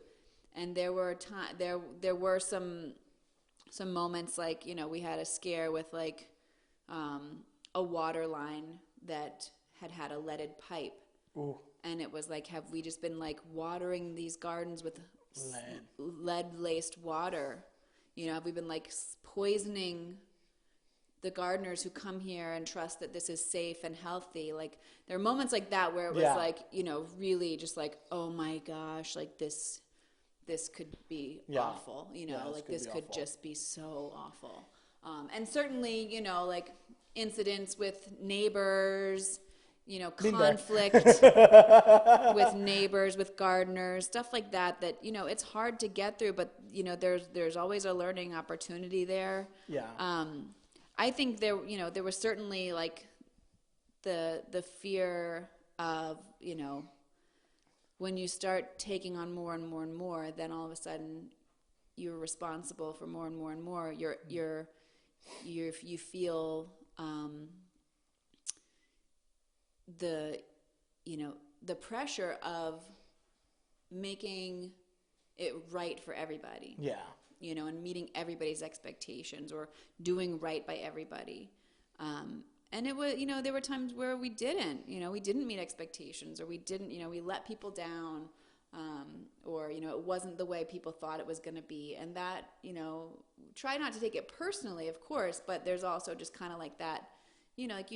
[SPEAKER 2] And there were there were some moments, like, we had a scare with like a water line that had a leaded pipe. Ooh. And it was like, have we just been like watering these gardens with lead-laced water? Have we been like poisoning the gardeners who come here and trust that this is safe and healthy. Like there are moments like that where it was like, you know, really just like, oh my gosh, like this could be awful, you know, like this could just be so awful. And certainly, you know, like incidents with neighbors, you know, conflict with neighbors, with gardeners, stuff like that, you know, it's hard to get through, but you know, there's always a learning opportunity there. I think there was certainly like the fear of, you know, when you start taking on more and more and more, then all of a sudden you're responsible for more and more and more. You feel the pressure of making it right for everybody. You know, and meeting everybody's expectations or doing right by everybody. And it was, you know, there were times where we didn't meet expectations, or we didn't, you know, we let people down, or, you know, it wasn't the way people thought it was going to be. And that, you know, try not to take it personally, of course, but there's also just kind of like that, you know, like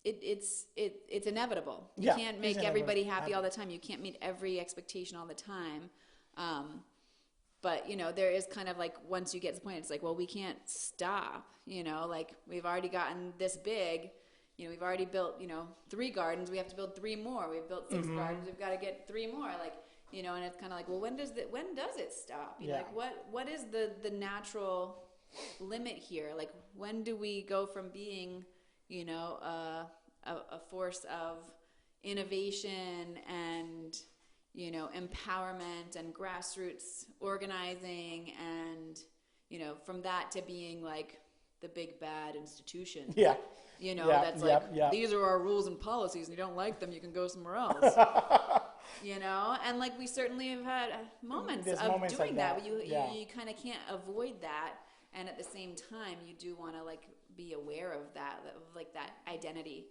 [SPEAKER 2] it's inevitable. You can't make everybody happy all the time. You can't meet every expectation all the time. But, you know, there is kind of like, once you get to the point, it's like, well, we can't stop, you know, like we've already gotten this big, you know, we've already built, you know, 3 gardens, we have to build 3 more. We've built 6 gardens, we've got to get 3 more, like, you know, and it's kind of like, well, when does it stop? You know, like what is the natural limit here? Like, when do we go from being, you know, a force of innovation and, you know, empowerment and grassroots organizing, and, you know, from that to being like the big bad institution. You know, that's like, these are our rules and policies, and you don't like them, you can go somewhere else. You know, and like we certainly have had moments of doing like that. You kind of can't avoid that, and at the same time, you do want to like be aware of that, of like that identity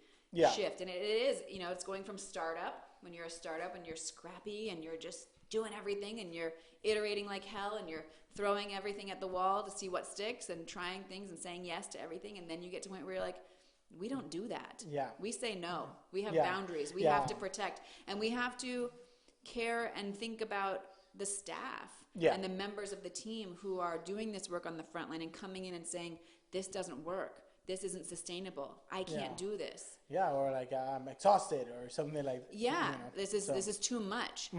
[SPEAKER 2] shift. And it is, you know, it's going from startup. When you're a startup and you're scrappy and you're just doing everything and you're iterating like hell and you're throwing everything at the wall to see what sticks and trying things and saying yes to everything, and then you get to a point where you're like, we don't do that. We say no. We have boundaries. We have to protect, and we have to care and think about the staff and the members of the team who are doing this work on the front line and coming in and saying, this doesn't work. This isn't sustainable. I can't do this.
[SPEAKER 1] Or like I'm exhausted or something like. You know,
[SPEAKER 2] this is too much.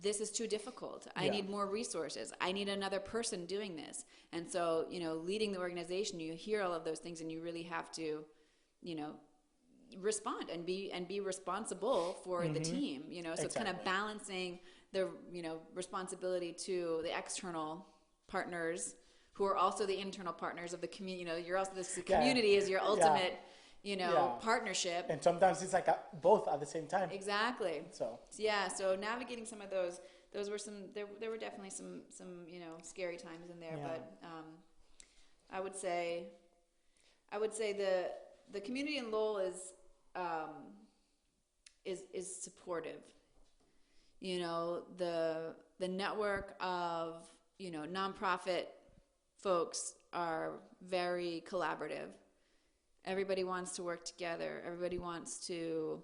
[SPEAKER 2] This is too difficult. I need more resources. I need another person doing this. And so, you know, leading the organization, you hear all of those things, and you really have to, you know, respond and be responsible for the team. You know, so it's kind of balancing the, you know, responsibility to the external partners, who are also the internal partners of the community. You know, you're also the community is your ultimate, you know, partnership. And
[SPEAKER 1] sometimes it's like both at the same time.
[SPEAKER 2] Exactly. So navigating some of those were there were definitely some you know, scary times in there. But I would say the community in Lowell is supportive. You know, the network of, you know, nonprofit folks are very collaborative. Everybody wants to work together. Everybody wants to,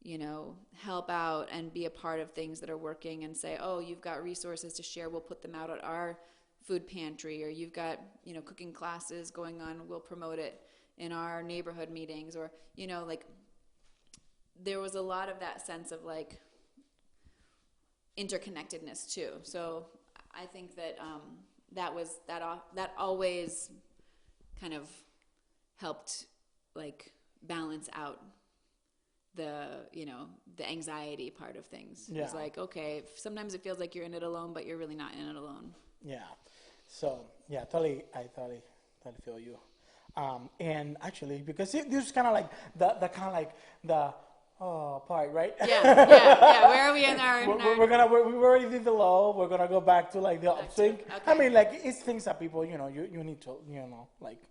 [SPEAKER 2] you know, help out and be a part of things that are working, and say, oh, you've got resources to share, we'll put them out at our food pantry, or you've got, you know, cooking classes going on, we'll promote it in our neighborhood meetings, or, you know, like there was a lot of that sense of like interconnectedness too. So I think that that always kind of helped like balance out the, you know, the anxiety part of things. It's like, okay, sometimes it feels like you're in it alone, but you're really not in it alone.
[SPEAKER 1] So I totally feel you. And actually, because this is kind of like the kind of like the part, right?
[SPEAKER 2] Where are we in our?
[SPEAKER 1] We already did the low. We're gonna go back to like the upswing. Okay. I mean, like it's things that people, you know, you need to, you know, like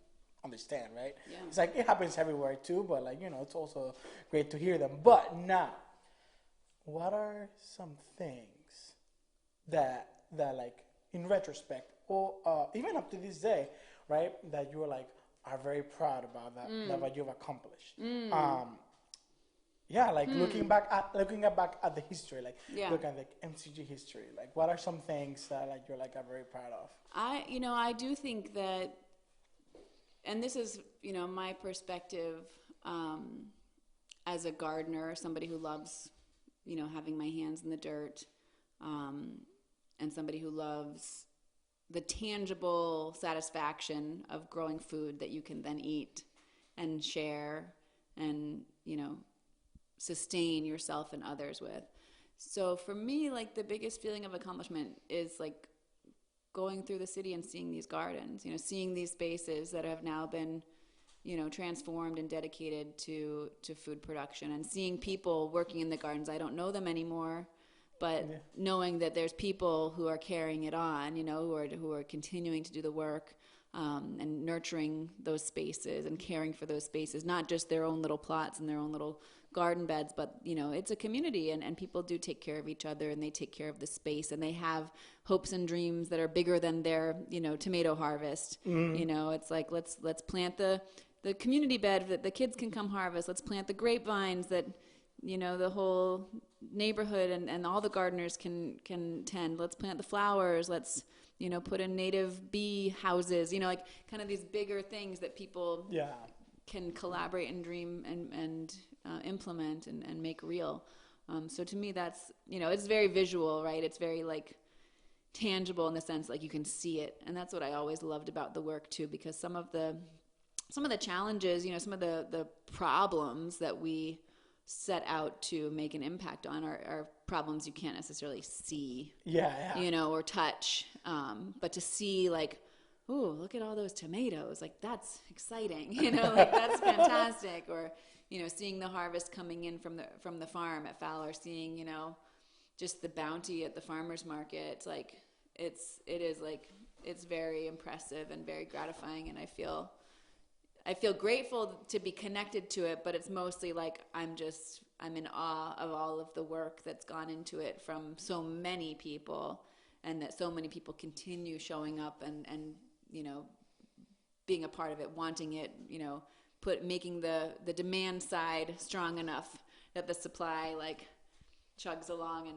[SPEAKER 1] understand, right? It's like it happens everywhere too, but like, you know, it's also great to hear them. But now, what are some things that like in retrospect, or even up to this day, right, that you were like, are very proud about that what you've accomplished. Yeah, like looking back at the history, like look at the MCG history. Like, what are some things that like you're like are very proud of?
[SPEAKER 2] I do think that, and this is my perspective as a gardener, somebody who loves having my hands in the dirt, and somebody who loves the tangible satisfaction of growing food that you can then eat and share and sustain yourself and others with. So for me, like, the biggest feeling of accomplishment is like going through the city and seeing these gardens, seeing these spaces that have now been, transformed and dedicated to food production, and seeing people working in the gardens. I don't know them anymore, but knowing that there's people who are carrying it on, who are continuing to do the work, and nurturing those spaces and caring for those spaces, not just their own little plots and their own little garden beds, but it's a community, and people do take care of each other, and they take care of the space, and they have hopes and dreams that are bigger than their tomato harvest. It's like let's plant the community bed that the kids can come harvest. Let's plant the grapevines that the whole neighborhood and all the gardeners can tend. Let's plant the flowers. Let's put in native bee houses. Like kind of these bigger things that people can collaborate and dream and implement and make real. So to me, that's it's very visual, right? It's very like tangible in the sense like you can see it, and that's what I always loved about the work too, because some of the challenges, some of the problems that we set out to make an impact on are problems you can't necessarily see, or touch, but to see like, ooh, look at all those tomatoes, like that's exciting, like that's fantastic, or seeing the harvest coming in from the farm at Fowler, seeing just the bounty at the farmers market. It's like it's very impressive and very gratifying, and I feel grateful to be connected to it, but it's mostly like I'm in awe of all of the work that's gone into it from so many people, and that so many people continue showing up and being a part of it, wanting it, making the demand side strong enough that the supply like chugs along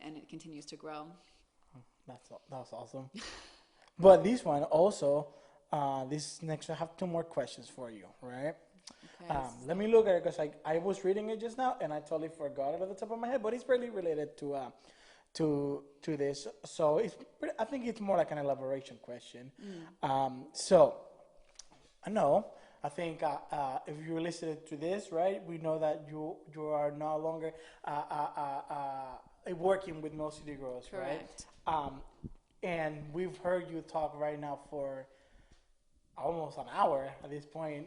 [SPEAKER 2] and it continues to grow.
[SPEAKER 1] That's awesome. But this one also, this next, I have two more questions for you, right? Okay. Let me look at it, because I was reading it just now and I totally forgot it at the top of my head, but it's really related to this. So I think it's more like an elaboration question. So I know, I think if you listened to this, right, we know that you are no longer working with Mill City Grows,
[SPEAKER 2] correct,
[SPEAKER 1] right? And we've heard you talk right now for almost an hour at this point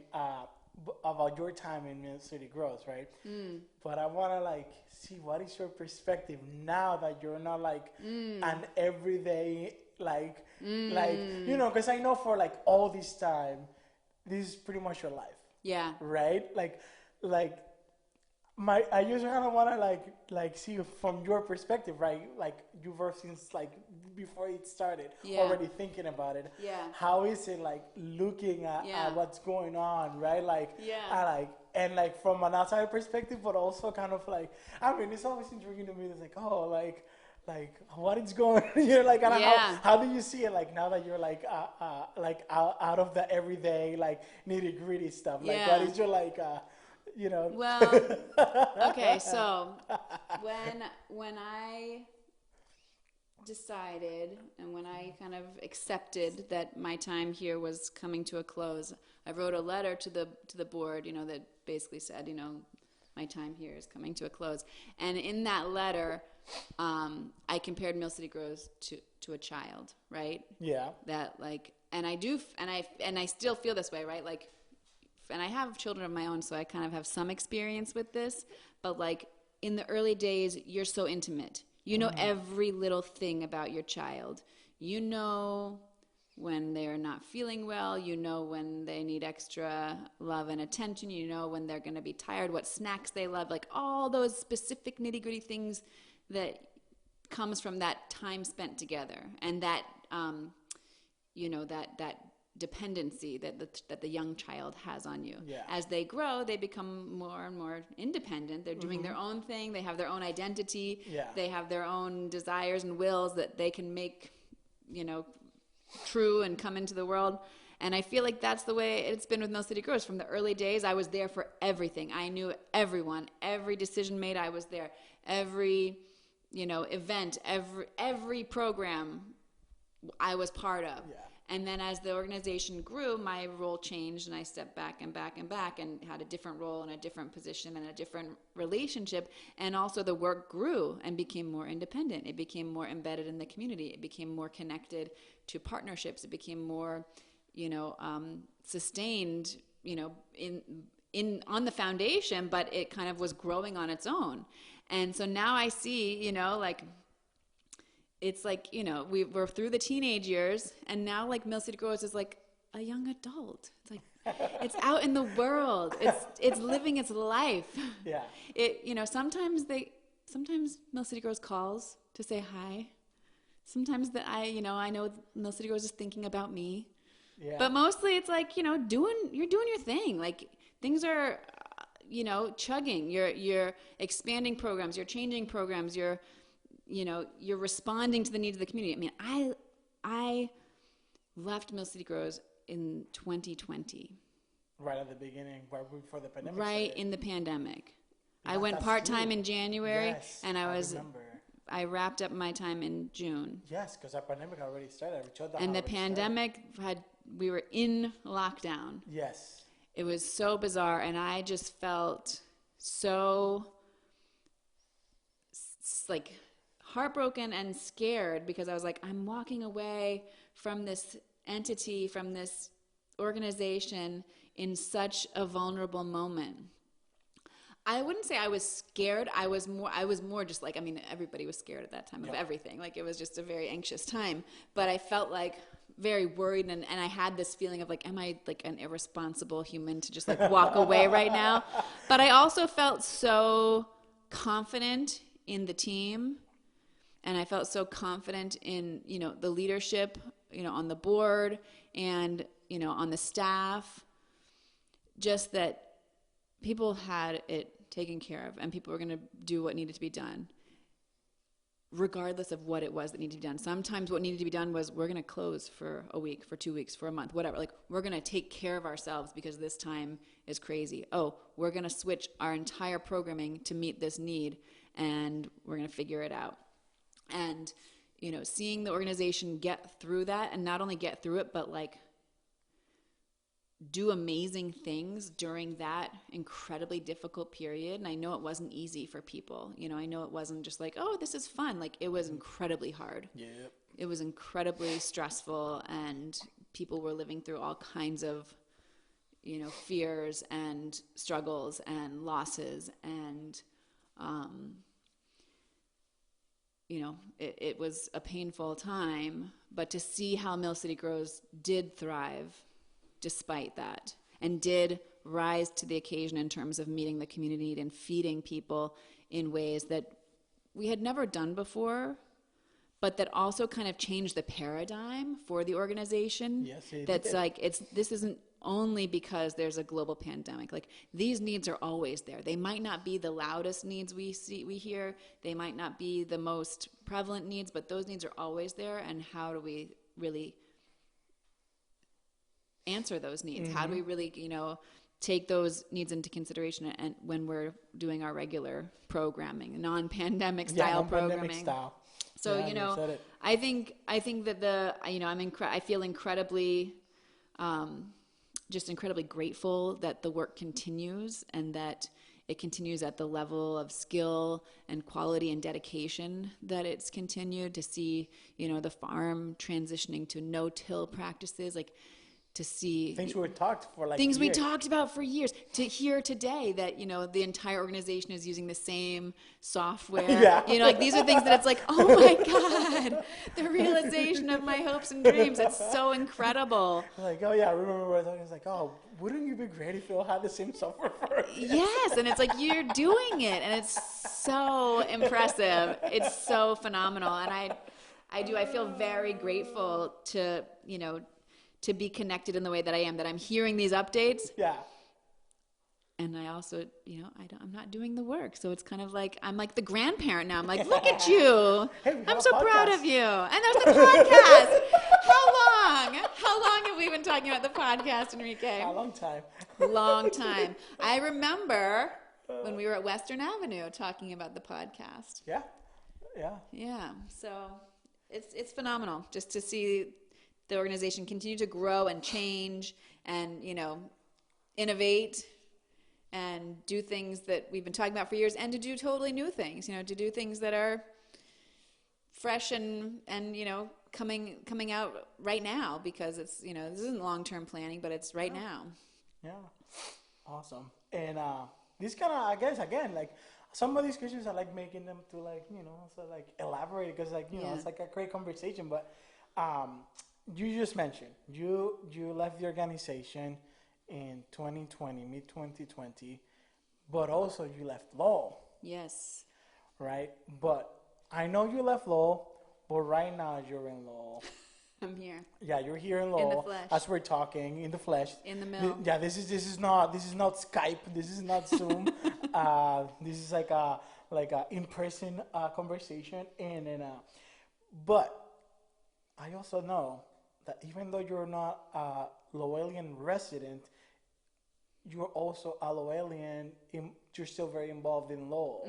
[SPEAKER 1] about your time in Mill City Grows, right? But I want to like see what is your perspective now that you're not like an everyday like because I know for like all this time, this is pretty much your life.
[SPEAKER 2] Yeah.
[SPEAKER 1] Right? I just kind of want to like see from your perspective, right? Like you were since like before it started, already thinking about it.
[SPEAKER 2] Yeah.
[SPEAKER 1] How is it like looking at what's going on, right? Like, and like from an outside perspective, but also kind of like, I mean, it's always intriguing to me. It's like, oh, like what is going on here? Like, how do you see it? Like now that you're like out of the everyday like nitty gritty stuff. Like, what is your like
[SPEAKER 2] Well, okay, so when I decided and when I kind of accepted that my time here was coming to a close, I wrote a letter to the board, that basically said, my time here is coming to a close. And in that letter, I compared Mill City Grows to a child, right? Yeah. That like, and I still feel this way, right? Like, and I have children of my own, so I kind of have some experience with this, but like in the early days, you're so intimate. You know every little thing about your child. You know when they're not feeling well, you know when they need extra love and attention, you know when they're going to be tired, what snacks they love, like all those specific nitty-gritty things that comes from that time spent together, and that that dependency that the young child has on you.
[SPEAKER 1] Yeah.
[SPEAKER 2] As they grow, they become more and more independent. They're doing their own thing. They have their own identity.
[SPEAKER 1] Yeah.
[SPEAKER 2] They have their own desires and wills that they can make, true and come into the world. And I feel like that's the way it's been with Mill City Grows. From the early days, I was there for everything. I knew everyone. Every decision made, I was there. Every, event, every program I was part of.
[SPEAKER 1] Yeah.
[SPEAKER 2] And then as the organization grew, my role changed, and I stepped back and back and back and had a different role and a different position and a different relationship. And also the work grew and became more independent. It became more embedded in the community. It became more connected to partnerships. It became more, sustained, on the foundation, but it kind of was growing on its own. And so now I see, it's like, we're through the teenage years, and now like Mill City Grows is like a young adult. It's like, it's out in the world. It's living its life.
[SPEAKER 1] Yeah.
[SPEAKER 2] Sometimes Mill City Grows calls to say hi. Sometimes I know Mill City Grows is thinking about me.
[SPEAKER 1] Yeah.
[SPEAKER 2] But mostly it's like, you're doing your thing. Like things are, chugging. You're expanding programs. You're changing programs. You're responding to the needs of the community. I mean, I left Mill City Grows in 2020.
[SPEAKER 1] Right at the beginning, right before the pandemic.
[SPEAKER 2] Right
[SPEAKER 1] started.
[SPEAKER 2] in the pandemic.
[SPEAKER 1] Yeah,
[SPEAKER 2] I went part-time in January,
[SPEAKER 1] yes,
[SPEAKER 2] and
[SPEAKER 1] remember.
[SPEAKER 2] I wrapped up my time in June.
[SPEAKER 1] Yes, because our pandemic already started.
[SPEAKER 2] And the pandemic we were in lockdown.
[SPEAKER 1] Yes.
[SPEAKER 2] It was so bizarre, and I just felt so like heartbroken and scared, because I was like, I'm walking away from this entity, from this organization in such a vulnerable moment. I wouldn't say I was scared. I was more just like, everybody was scared at that time of everything. Like it was just a very anxious time, but I felt like very worried, and I had this feeling of like, am I like an irresponsible human to just like walk away right now? But I also felt so confident in the team, and I felt so confident in, the leadership, on the board and, on the staff, just that people had it taken care of, and people were going to do what needed to be done, regardless of what it was that needed to be done. Sometimes what needed to be done was, we're going to close for a week, for 2 weeks, for a month, whatever. Like, we're going to take care of ourselves because this time is crazy. Oh, we're going to switch our entire programming to meet this need, and we're going to figure it out. And, seeing the organization get through that, and not only get through it, but like do amazing things during that incredibly difficult period. And I know it wasn't easy for people. I know it wasn't just like, oh, this is fun. Like, it was incredibly hard.
[SPEAKER 1] Yep.
[SPEAKER 2] It was incredibly stressful, and people were living through all kinds of, fears and struggles and losses. And, it was a painful time, but to see how Mill City Grows did thrive despite that, and did rise to the occasion in terms of meeting the community need and feeding people in ways that we had never done before, but that also kind of changed the paradigm for the organization.
[SPEAKER 1] Yes, it
[SPEAKER 2] That's
[SPEAKER 1] did.
[SPEAKER 2] like, this isn't only because there's a global pandemic. Like, these needs are always there. They might not be the loudest needs we hear. They might not be the most prevalent needs, but those needs are always there. And how do we really answer those needs?
[SPEAKER 1] Mm-hmm.
[SPEAKER 2] How do we really, take those needs into consideration, and when we're doing our regular programming, non-pandemic style programming.
[SPEAKER 1] Style.
[SPEAKER 2] So,
[SPEAKER 1] Yeah,
[SPEAKER 2] I think that I feel incredibly, just incredibly grateful that the work continues, and that it continues at the level of skill and quality and dedication that it's continued. To see, the farm transitioning to no-till practices, like, to see
[SPEAKER 1] things we talked for like
[SPEAKER 2] things
[SPEAKER 1] years.
[SPEAKER 2] we talked about for years, to hear today that the entire organization is using the same software.
[SPEAKER 1] Yeah.
[SPEAKER 2] Like, these are things that it's like, oh my God, the realization of my hopes and dreams. It's so incredible.
[SPEAKER 1] Like, oh yeah, I remember we were talking. It's like, oh, wouldn't you be great if you all had the same software for it?
[SPEAKER 2] Yes, and it's like, you're doing it, and it's so impressive. It's so phenomenal, and I feel very grateful to to be connected in the way that I am, that I'm hearing these updates.
[SPEAKER 1] Yeah.
[SPEAKER 2] And I also, I'm not doing the work. So it's kind of like, I'm like the grandparent now. I'm like, look at you.
[SPEAKER 1] Hey,
[SPEAKER 2] I'm so proud of you. And there's the podcast. How long have we been talking about the podcast, Enrique?
[SPEAKER 1] A long time.
[SPEAKER 2] Long time. I remember when we were at Western Avenue talking about the podcast.
[SPEAKER 1] Yeah. Yeah.
[SPEAKER 2] Yeah. So it's phenomenal just to see the organization continue to grow and change and, innovate and do things that we've been talking about for years, and to do totally new things, to do things that are fresh and coming out right now, because it's, this isn't long-term planning, but it's right now.
[SPEAKER 1] Yeah. Awesome. And this kind of, I guess, again, like, some of these questions I like making them to, like, so like elaborate, because, like, it's like a great conversation. But you just mentioned you left the organization in 2020, mid 2020, but also you left Lowell.
[SPEAKER 2] Yes.
[SPEAKER 1] Right? But I know you left Lowell, but right now you're in Lowell.
[SPEAKER 2] I'm here.
[SPEAKER 1] Yeah, you're here in Lowell.
[SPEAKER 2] In the flesh.
[SPEAKER 1] As we're talking, in the flesh.
[SPEAKER 2] In the mill.
[SPEAKER 1] Yeah, this is not Skype. This is not Zoom. This is like a in-person conversation. But I also know that even though you're not a Lowellian resident, you're also a Lowellian. You're still very involved in Lowell.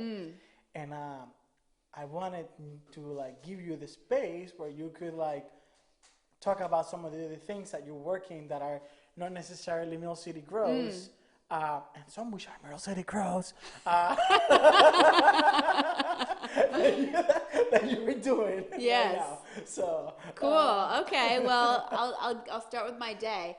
[SPEAKER 1] And I wanted to, like, give you the space where you could, like, talk about some of the other things that you're working that are not necessarily Mill City Grows, and some which are Mill City Grows, that you've been doing.
[SPEAKER 2] Yes.
[SPEAKER 1] Right now. So
[SPEAKER 2] cool. Okay. Well, I'll start with my day.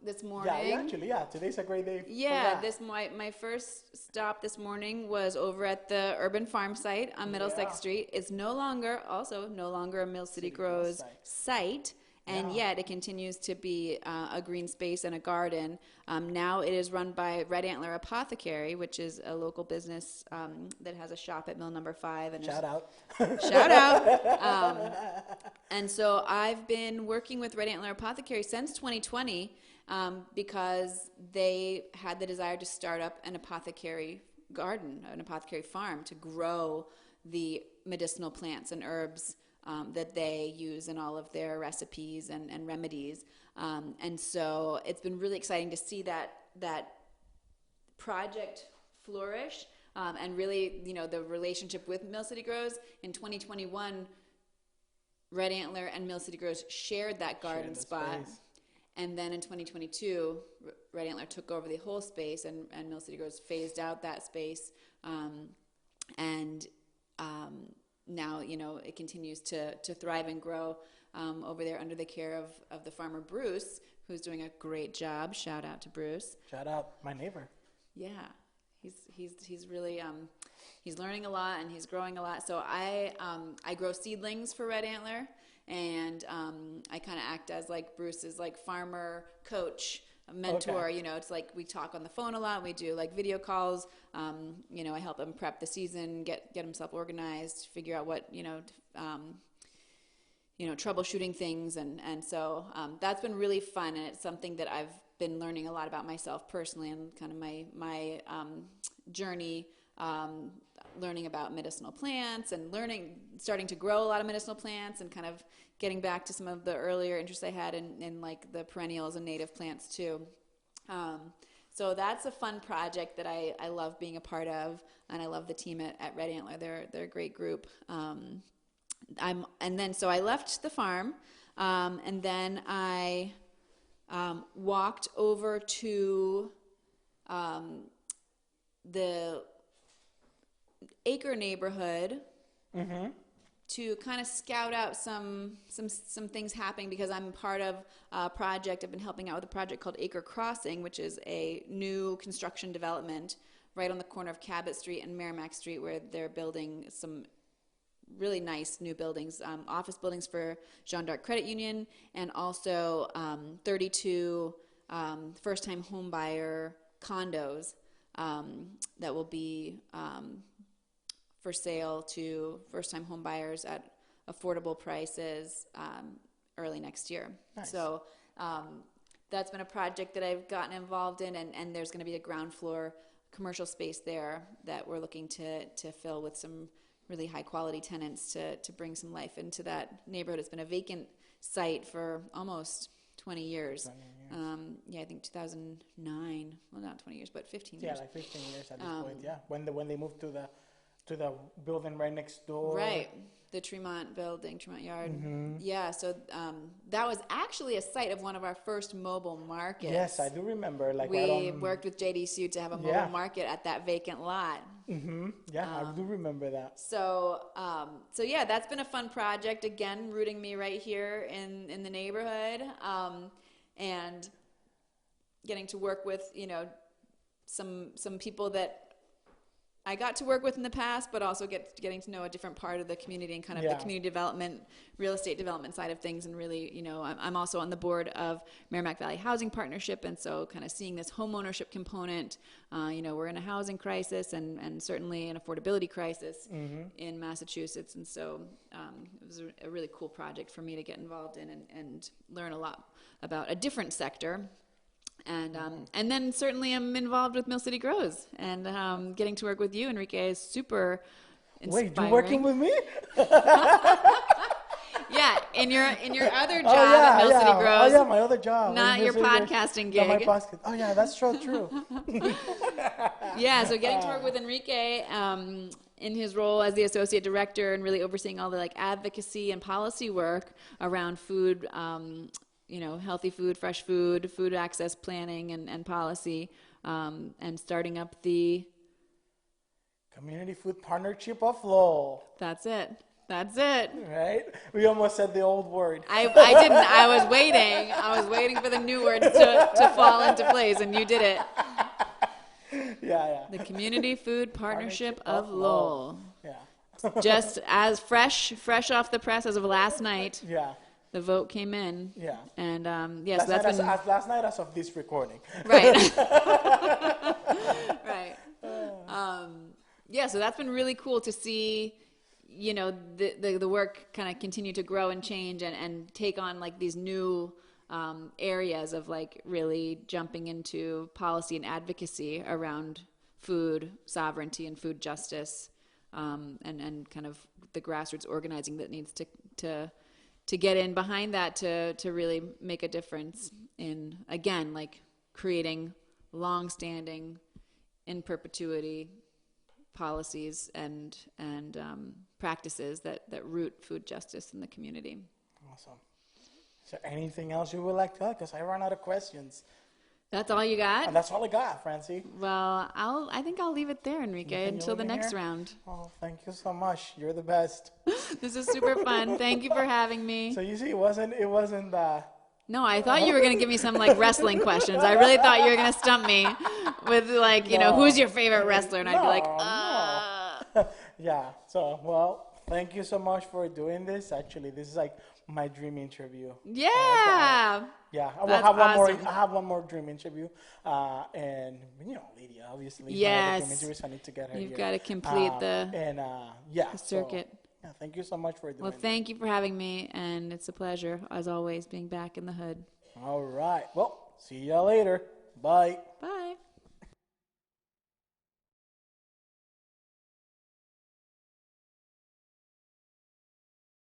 [SPEAKER 2] This morning.
[SPEAKER 1] Today's a great day.
[SPEAKER 2] Yeah. My first stop this morning was over at the urban farm site on Middlesex Street. It's no longer a Mill City Grows site. And yet it continues to be a green space and a garden. Now it is run by Red Antler Apothecary, which is a local business that has a shop at Mill Number 5. And
[SPEAKER 1] Shout out.
[SPEAKER 2] Shout out. And so I've been working with Red Antler Apothecary since 2020 because they had the desire to start up an apothecary garden, an apothecary farm, to grow the medicinal plants and herbs that they use in all of their recipes and remedies. And so it's been really exciting to see that project flourish, and really, the relationship with Mill City Grows. In 2021, Red Antler and Mill City Grows shared that garden spot. Space. And then in 2022, Red Antler took over the whole space, and Mill City Grows phased out that space. Now, it continues to thrive and grow over there under the care of the farmer Bruce, who's doing a great job. Shout out to Bruce.
[SPEAKER 1] Shout out, my neighbor.
[SPEAKER 2] Yeah, he's really he's learning a lot and he's growing a lot. So I grow seedlings for Red Antler, and I kind of act as like Bruce's like farmer coach, mentor. Okay. It's like we talk on the phone a lot. We do like video calls. I help him prep the season, get himself organized, figure out what troubleshooting things, and so that's been really fun, and it's something that I've been learning a lot about myself personally, and kind of my journey, learning about medicinal plants and starting to grow a lot of medicinal plants, and kind of getting back to some of the earlier interests I had in like the perennials and native plants too. So that's a fun project that I love being a part of, and I love the team at Red Antler. They're a great group. So I left the farm, and then I walked over to the Acre neighborhood. Mm-hmm. To kind of scout out some things happening, because I'm part of a project. I've been helping out with a project called Acre Crossing, which is a new construction development right on the corner of Cabot Street and Merrimack Street, where they're building some really nice new buildings, office buildings for Jeanne d'Arc Credit Union, and also 32 first-time home buyer condos that will be for sale to first-time home buyers at affordable prices early next year. Nice. So That's been a project that I've gotten involved in, and there's going to be a ground floor commercial space there that we're looking to fill with some really high quality tenants to bring some life into that neighborhood. It's been a vacant site for almost 20 years.
[SPEAKER 1] 20 years.
[SPEAKER 2] I think 2009. Well, not 20 years, but 15 years.
[SPEAKER 1] Yeah, like 15 years at this point. Yeah, when they moved to the building right next door.
[SPEAKER 2] Right. The Tremont building, Tremont Yard. Yeah, so that was actually a site of one of our first mobile markets.
[SPEAKER 1] Yes, I do remember. Like
[SPEAKER 2] we worked with JDSU to have a mobile market at that vacant lot.
[SPEAKER 1] Yeah, I do remember that.
[SPEAKER 2] So yeah, that's been a fun project. Again, rooting me right here in the neighborhood, and getting to work with some people that I got to work with in the past, but also getting to know a different part of the community and kind of the community development, real estate development side of things. And really, I'm also on the board of Merrimack Valley Housing Partnership. And so kind of seeing this home ownership component, we're in a housing crisis and certainly an affordability crisis in Massachusetts. And so it was a really cool project for me to get involved in and learn a lot about a different sector. And then certainly I'm involved with Mill City Grows, and getting to work with you, Enrique, is super inspiring.
[SPEAKER 1] Wait, you working with me?
[SPEAKER 2] Yeah, in your other job at Mill City Grows.
[SPEAKER 1] Oh yeah, my other job.
[SPEAKER 2] Not your podcasting gig.
[SPEAKER 1] Not my podcast. Oh yeah, that's so true.
[SPEAKER 2] Yeah, so getting to work with Enrique in his role as the associate director and really overseeing all the advocacy and policy work around food. Healthy food, fresh food, food access planning and policy, and starting up the
[SPEAKER 1] Community Food Partnership of Lowell.
[SPEAKER 2] That's it. Right?
[SPEAKER 1] We almost said the old word.
[SPEAKER 2] I didn't. I was waiting for the new words to fall into place, and you did it.
[SPEAKER 1] Yeah.
[SPEAKER 2] The Community Food Partnership of Lowell.
[SPEAKER 1] Yeah.
[SPEAKER 2] Just as fresh off the press as of last night.
[SPEAKER 1] Yeah.
[SPEAKER 2] The vote came in.
[SPEAKER 1] Yeah.
[SPEAKER 2] And
[SPEAKER 1] so that's been last night as of this recording.
[SPEAKER 2] Right. Right. So that's been really cool to see, the work kind of continue to grow and change and take on these new areas of really jumping into policy and advocacy around food sovereignty and food justice, and kind of the grassroots organizing that needs to get in behind that to really make a difference in, again, creating long-standing, in perpetuity policies and practices that root food justice in the community.
[SPEAKER 1] Awesome. Is there anything else you would like to add? Because I ran out of questions.
[SPEAKER 2] That's all you got?
[SPEAKER 1] And that's all I got, Francey.
[SPEAKER 2] Well, I think I'll leave it there, Enrique, until the next round.
[SPEAKER 1] Oh, thank you so much. You're the best.
[SPEAKER 2] This is super fun. Thank you for having me.
[SPEAKER 1] So you see, it wasn't
[SPEAKER 2] No, I thought you were going to give me some wrestling questions. I really thought you were going to stump me with who's your favorite wrestler? And I'd be like,
[SPEAKER 1] No. Yeah. So, well, thank you so much for doing this. Actually, this is my dream interview.
[SPEAKER 2] Yeah.
[SPEAKER 1] Yeah, I have one more dream interview, and Lydia, obviously.
[SPEAKER 2] Yes.
[SPEAKER 1] Dream interviews, I need to get her.
[SPEAKER 2] You've got to complete the circuit.
[SPEAKER 1] So, thank you so much for doing.
[SPEAKER 2] Well, thank you for having me, and it's a pleasure as always being back in the hood.
[SPEAKER 1] All right. Well, see you later. Bye.
[SPEAKER 2] Bye.